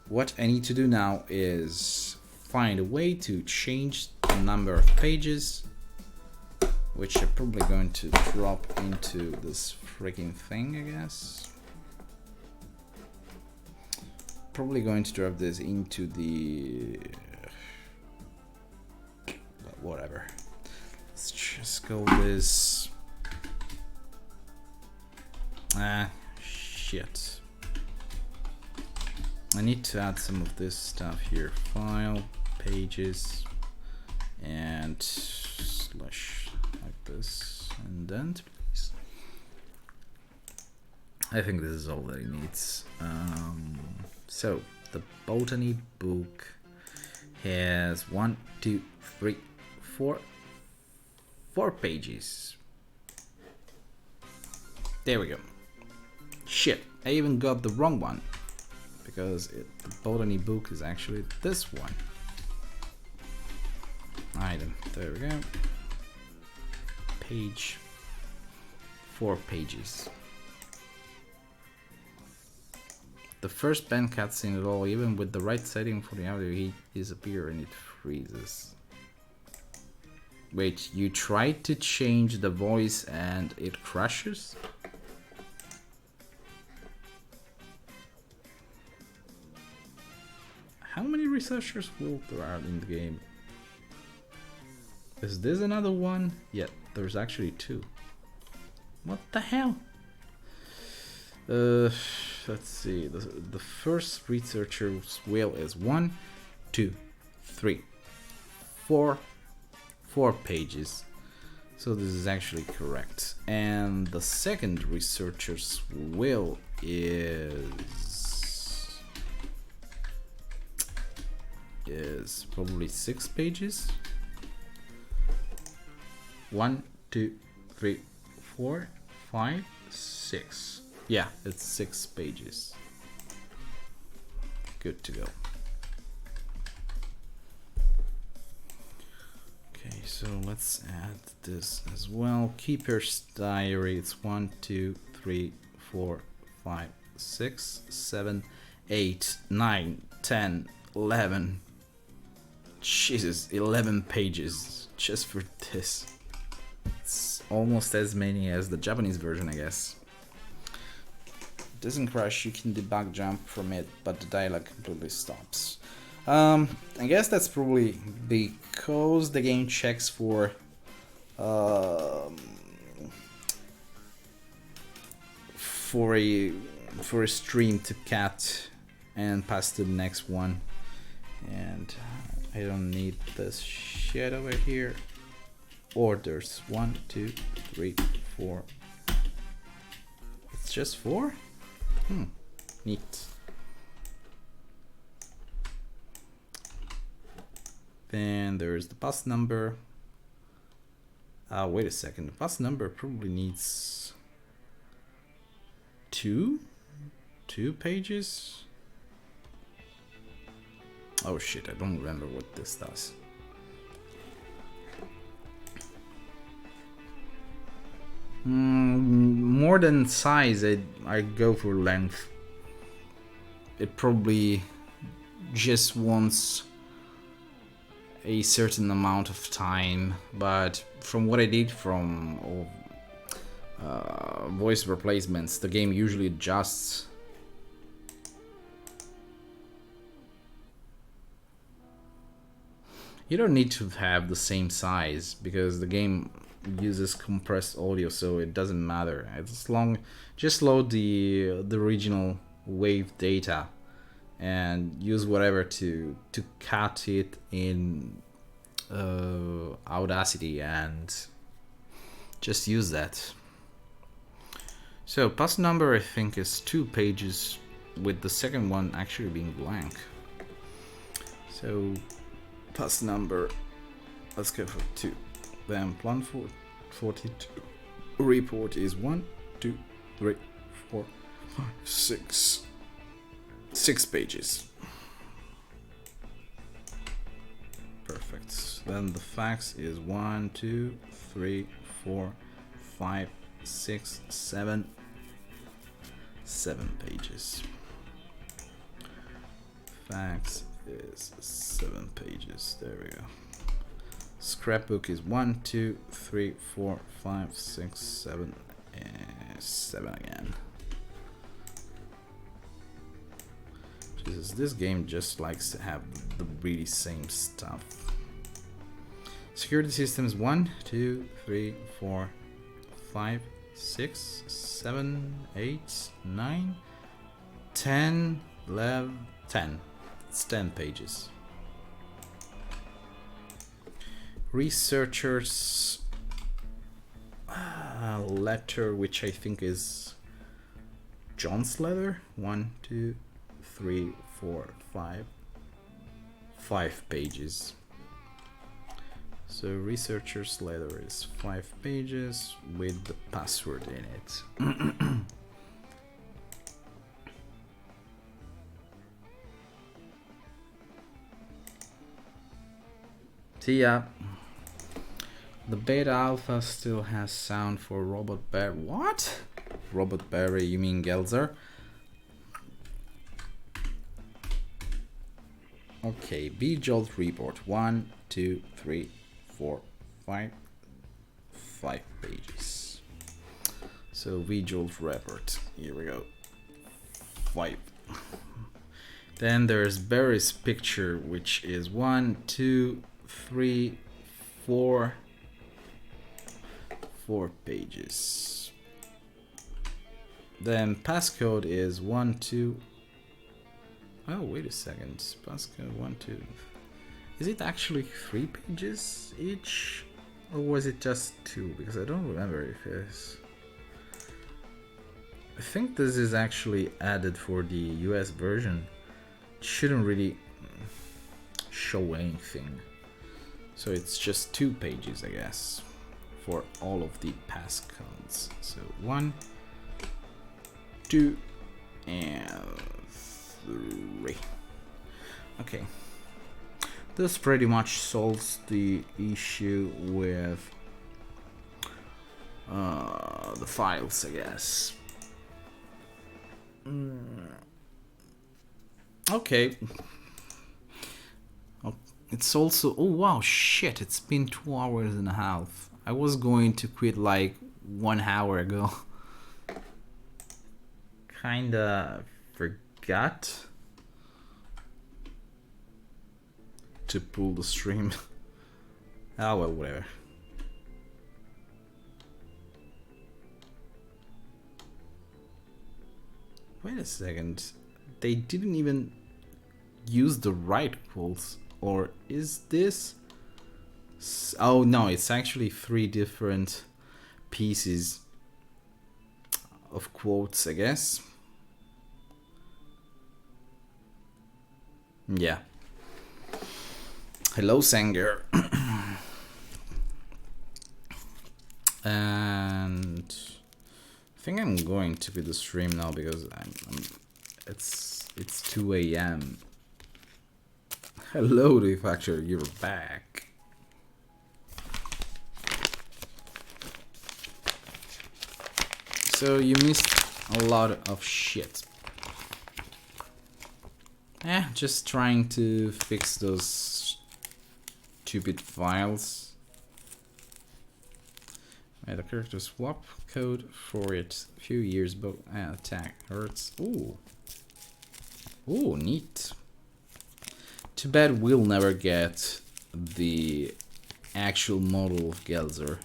What I need to do now is find a way to change the number of pages, which I'm probably going to drop into this freaking thing, I guess. Probably going to drop this into the... whatever. Let's just go this... shit. I need to add some of this stuff here. File, pages, and slash like this, and then please. I think this is all that it needs. So the botany book has 4 pages. There we go. Shit, I even got the wrong one. Because the botany book is actually this one. Item, there we go. Page. 4 pages. The first band cutscene at all, even with the right setting for the audio, he disappears and it freezes. Wait, you tried to change the voice and it crashes? How many researchers will there are in the game? Is this another one? Yeah, there's actually 2. What the hell? Let's see. The first researcher's will is 1, 2, 3, 4 pages. So this is actually correct. And the second researcher's will is probably 6 pages. 1, 2, 3, 4, 5, 6. Yeah, it's 6 pages. Good to go. Okay, so let's add this as well. Keeper's diary. It's 1, 2, 3, 4, 5, 6, 7, 8, 9, 10, 11. Jesus, 11 pages just for this. It's almost as many as the Japanese version, I guess. It doesn't crash, you can debug jump from it, but the dialogue completely stops. I guess that's probably because the game checks for a stream to cut and pass to the next one. And I don't need this shit over here. Orders 1, 2, 3, 4. It's just 4? Neat. Then there's the bus number. Wait a second. The bus number probably needs 2 pages. Oh shit, I don't remember what this does. More than size, I go for length. It probably just wants a certain amount of time, but from what I did from voice replacements, the game usually adjusts. You don't need to have the same size because the game uses compressed audio, so it doesn't matter. As long just load the original wave data and use whatever to cut it in Audacity and just use that. So pass number I think is 2 pages, with the second one actually being blank. So pass number, let's go for 2. Then plan for 42. Report is 1, 2, 3, 4, 5, 6. 6 pages. Perfect. Then the fax is 1, 2, 3, 4, 5, 6, 7. 7 pages. Fax is 7 pages. There we go. Scrapbook is 1, 2, 3, 4, 5, 6, 7, and 7 again. Jesus, this game just likes to have the really same stuff. Security systems 1, 2, 3, 4, 5, 6, 7, 8, 9, 10, 11, 10. It's 10 pages. Researchers letter, which I think is John's letter. 1, 2, 3, 4, 5. 5 pages. So researcher's letter is 5 pages with the password in it. See ya. The beta alpha still has sound for Robot Bear. What? Robot Berry, you mean Gelzer? Okay, Bjolt report. 1, 2, 3, 4, 5. 5 pages. So Bjolt report. Here we go. 5. Then there's Barry's picture, which is 1, 2, 3, 4. 4 pages. Then passcode is 1, 2. Oh, wait a second. Passcode 1, 2. Is it actually 3 pages each? Or was it just 2? Because I don't remember if it's... I think this is actually added for the US version. It shouldn't really show anything. So it's just 2 pages, I guess, for all of the passcodes. So 1, 2, and 3. Okay. This pretty much solves the issue with the files, I guess. Okay. Oh, it's also... Oh wow, shit, it's been 2 hours and a half. I was going to quit like 1 hour ago. Kinda forgot to pull the stream. Oh well, whatever. Wait a second. They didn't even use the right quotes. Or is this... Oh no, it's actually 3 different pieces of quotes, I guess. Yeah. Hello, Sanger. And I think I'm going to be the stream now because it's 2 a.m. Hello, Refactor, you're back. So you missed a lot of shit. Just trying to fix those stupid files. Made a character swap code for it a few years ago. Attack hurts. Ooh. Ooh, neat. Too bad we'll never get the actual model of Gelzer.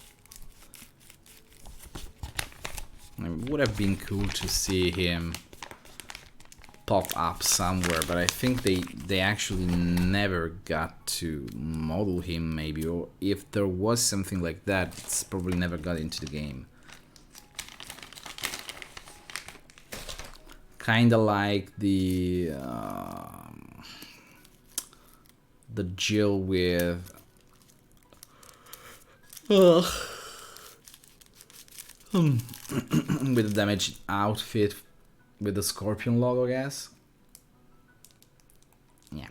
It would have been cool to see him pop up somewhere, but I think they actually never got to model him, maybe, or if there was something like that, it's probably never got into the game. Kinda like the Jill with with the damaged outfit with the Scorpion logo, I guess. Yeah.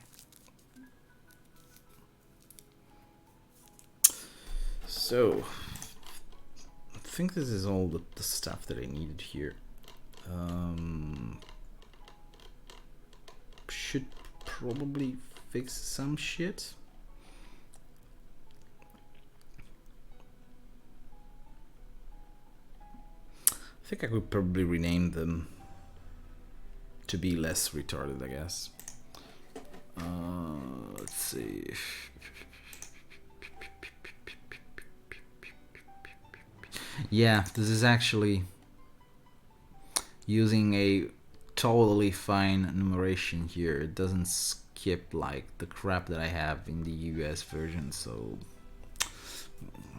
So I think this is all the stuff that I needed here. Should probably fix some shit. I think I could probably rename them to be less retarded, I guess. Let's see. Yeah, this is actually using a totally fine numeration here. It doesn't skip like the crap that I have in the US version, so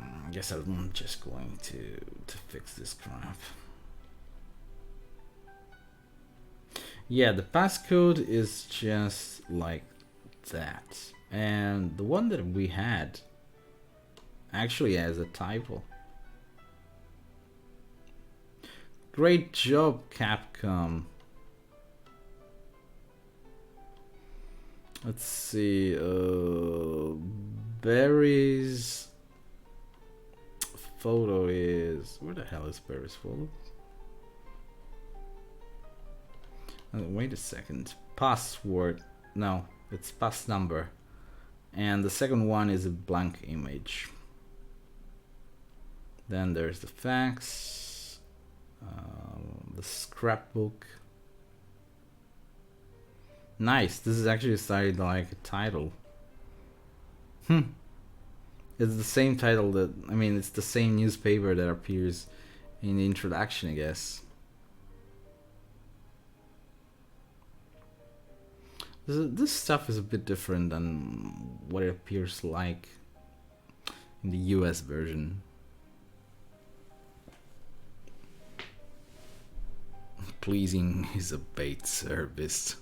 I guess I'm just going to fix this crap. Yeah, the passcode is just like that, and the one that we had actually has a typo. Great job, Capcom. Let's see. Barry's photo is... Where the hell is Barry's photo? Wait a second. Password. No, it's pass number. And the second one is a blank image. Then there's the fax, the scrapbook. Nice. This is actually started like a title. It's the same title that, I mean, it's the same newspaper that appears in the introduction, I guess. This stuff is a bit different than what it appears like in the US version. Pleasing is a bait service.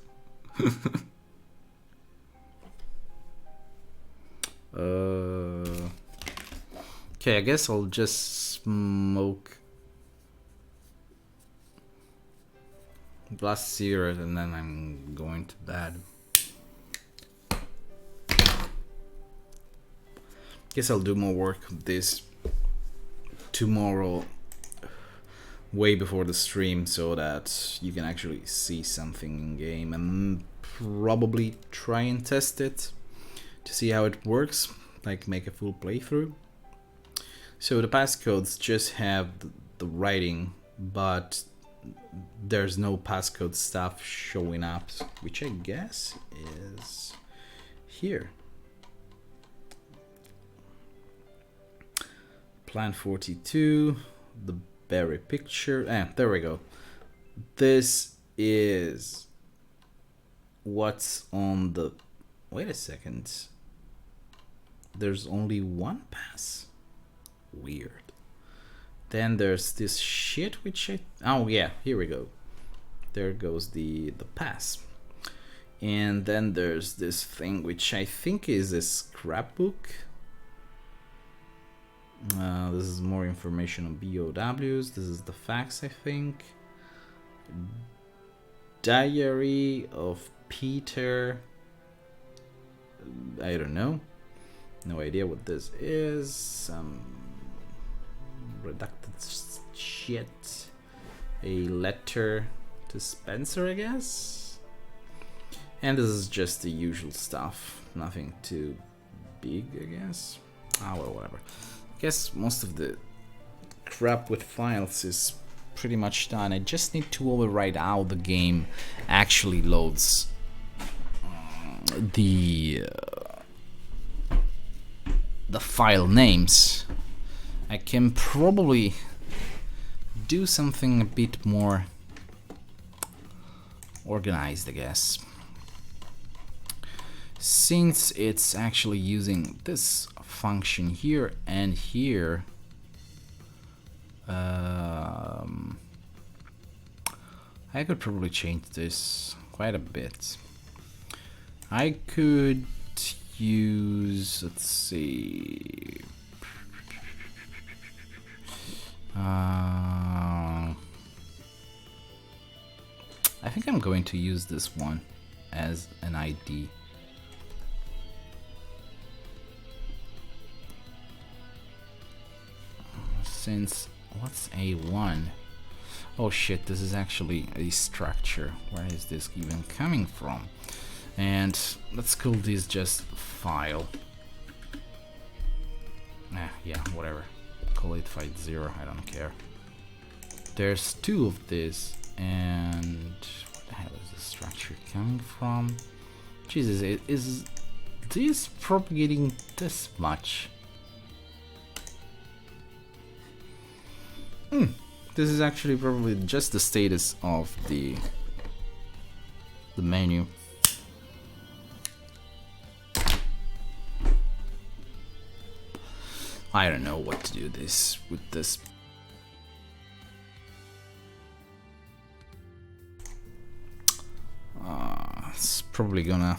Okay, I guess I'll just smoke last cigarette and then I'm going to bed. Guess I'll do more work of this tomorrow, way before the stream, so that you can actually see something in game, and probably try and test it to see how it works, like make a full playthrough. So the passcodes just have the writing, but there's no passcode stuff showing up, which I guess is here. Plan 42, the Barry picture, there we go. This is what's on the... Wait a second. There's only one pass? Weird. Then there's this shit which I... Oh yeah, here we go. There goes the pass. And then there's this thing which I think is a scrapbook. This is more information on BOWs. This is the fax, I think. Diary of Peter. I don't know. No idea what this is. Some redacted shit. A letter to Spencer, I guess. And this is just the usual stuff. Nothing too big, I guess. Ah, well, whatever. I guess most of the crap with files is pretty much done. I just need to override how the game actually loads the file names. I can probably do something a bit more organized, I guess. Since it's actually using this function here and here, I could probably change this quite a bit. I could use, let's see, I think I'm going to use this one as an ID. Since, what's A1? Oh shit, this is actually a structure. Where is this even coming from? And let's call this just file. Yeah, whatever. Call it file0, I don't care. There's two of this, and where the hell is the structure coming from? Jesus, is this propagating this much? This is actually probably just the status of the menu. I don't know what to do with this. It's probably gonna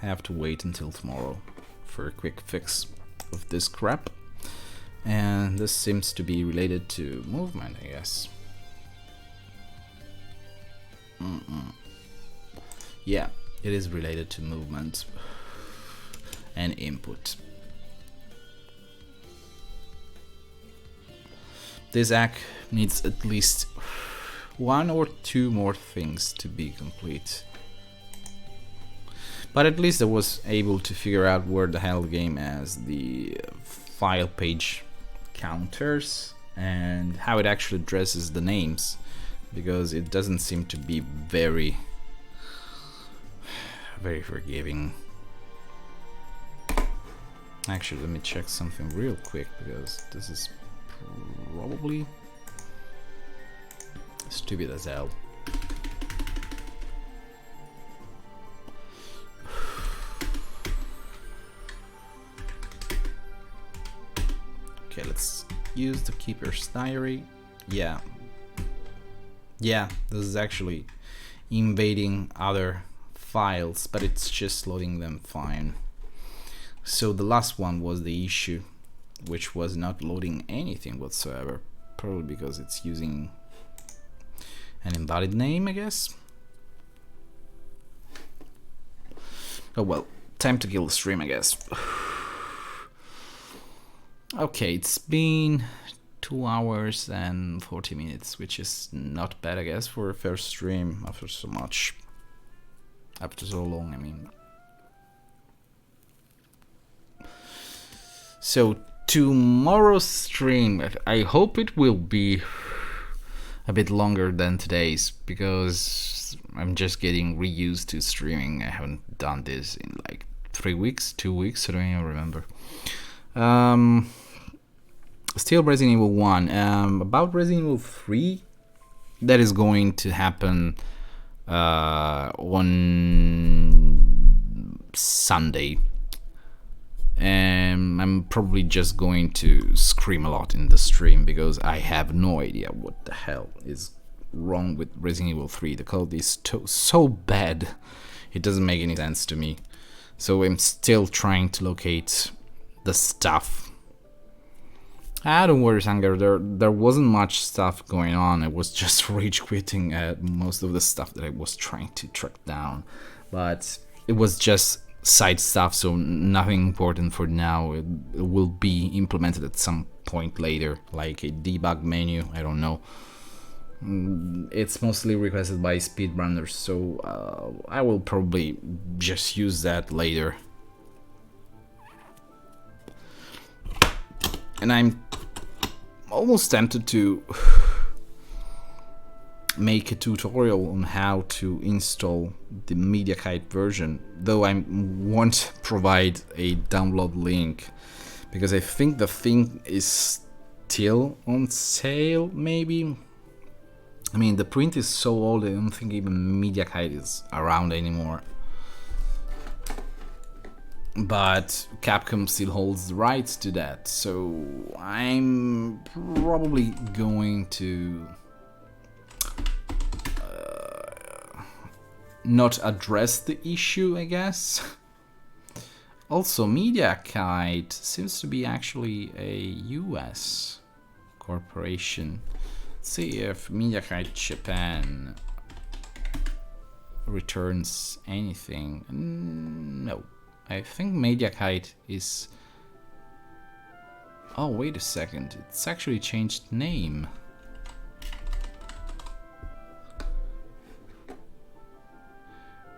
have to wait until tomorrow for a quick fix of this crap. And this seems to be related to movement, I guess. Yeah, it is related to movement and input. This act needs at least 1 or 2 more things to be complete. But at least I was able to figure out where the hell the game has the file page counters and how it actually addresses the names, because it doesn't seem to be very forgiving. Actually, let me check something real quick, because this is probably stupid as hell. Okay, let's use the keeper's diary. Yeah, this is actually invading other files, but it's just loading them fine. So the last one was the issue, which was not loading anything whatsoever, probably because it's using an invalid name, I guess. Oh well, time to kill the stream, I guess. Okay, it's been 2 hours and 40 minutes, which is not bad, I guess, for a first stream after so long, I mean. So tomorrow's stream, I hope it will be a bit longer than today's, because I'm just getting reused to streaming. I haven't done this in like 3 weeks, 2 weeks, I don't even remember. Still Resident Evil 1. About Resident Evil 3, that is going to happen on Sunday. I'm probably just going to scream a lot in the stream, because I have no idea what the hell is wrong with Resident Evil 3. The code is so bad, it doesn't make any sense to me. So I'm still trying to locate the stuff. Don't worry, Sanger, there wasn't much stuff going on. I was just rage quitting at most of the stuff that I was trying to track down. But it was just side stuff, so nothing important for now. It will be implemented at some point later, like a debug menu, I don't know. It's mostly requested by speedrunners, so I will probably just use that later. And I'm almost tempted to make a tutorial on how to install the MediaKite version, though I won't provide a download link, because I think the thing is still on sale, maybe. I mean, the print is so old, I don't think even MediaKite is around anymore. But Capcom still holds the rights to that, so I'm probably going to not address the issue, I guess. Also, MediaKite seems to be actually a US corporation. Let's see if MediaKite Japan returns anything. No. I think MediaKite is... Oh, wait a second. It's actually changed name.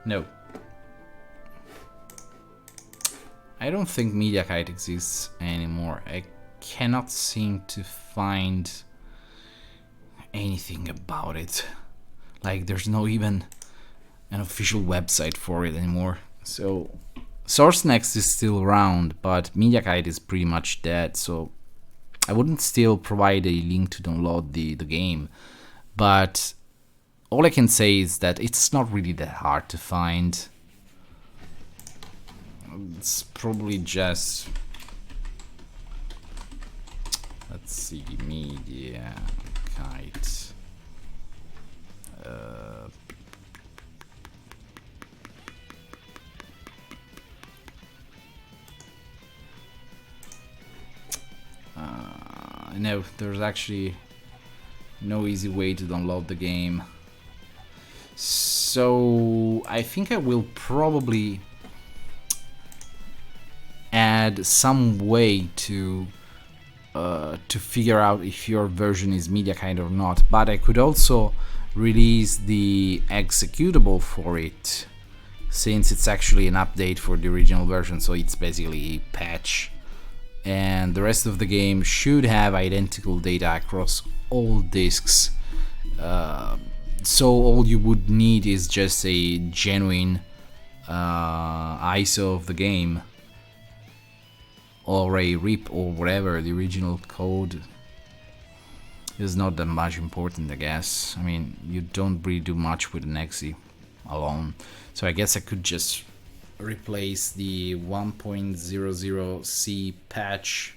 No. I don't think MediaKite exists anymore. I cannot seem to find anything about it. Like, there's no even an official website for it anymore. So... SourceNext is still around, but MediaKite is pretty much dead, so I wouldn't still provide a link to download the game. But all I can say is that it's not really that hard to find. It's probably just... Let's see, MediaKite. No, there's actually no easy way to download the game. So I think I will probably add some way to figure out if your version is MediaKite or not. But I could also release the executable for it, since it's actually an update for the original version, so it's basically a patch. And the rest of the game should have identical data across all disks. So all you would need is just a genuine ISO of the game, or a RIP or whatever. The original code is not that much important, I guess. I mean, you don't really do much with an exe alone. So I guess I could just replace the 1.00C patch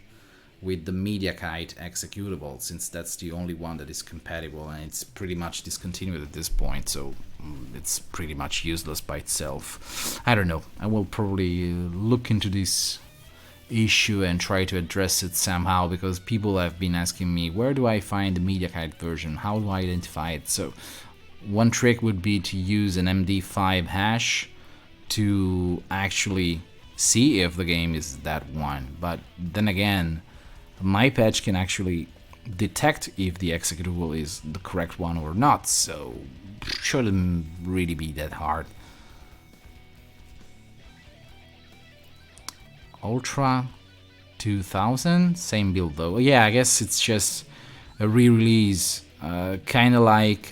with the MediaKite executable, since that's the only one that is compatible, and it's pretty much discontinued at this point, so it's pretty much useless by itself. I don't know, I will probably look into this issue and try to address it somehow, because people have been asking me, where do I find the MediaKite version, how do I identify it? So one trick would be to use an MD5 hash to actually see if the game is that one. But then again, my patch can actually detect if the executable is the correct one or not, so shouldn't really be that hard. Ultra 2000, same build though. Yeah, I guess it's just a re-release, kind of like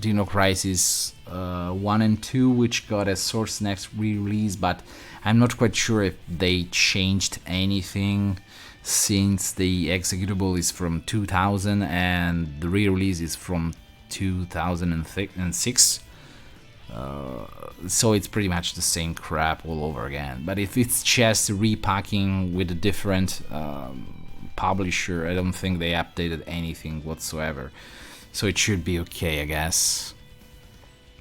Dino Crisis 1 and 2, which got a Source Next re-release, but I'm not quite sure if they changed anything, since the executable is from 2000 and the re-release is from 2006. So it's pretty much the same crap all over again. But if it's just repacking with a different publisher, I don't think they updated anything whatsoever. So it should be okay, I guess.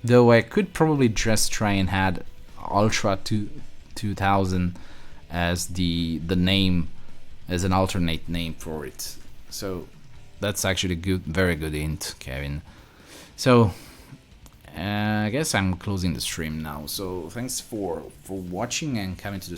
Though I could probably just try and add Ultra 2000 as the name, as an alternate name for it. So that's actually good, very good hint, Kevin. So I guess I'm closing the stream now. So thanks for watching and coming to the stream.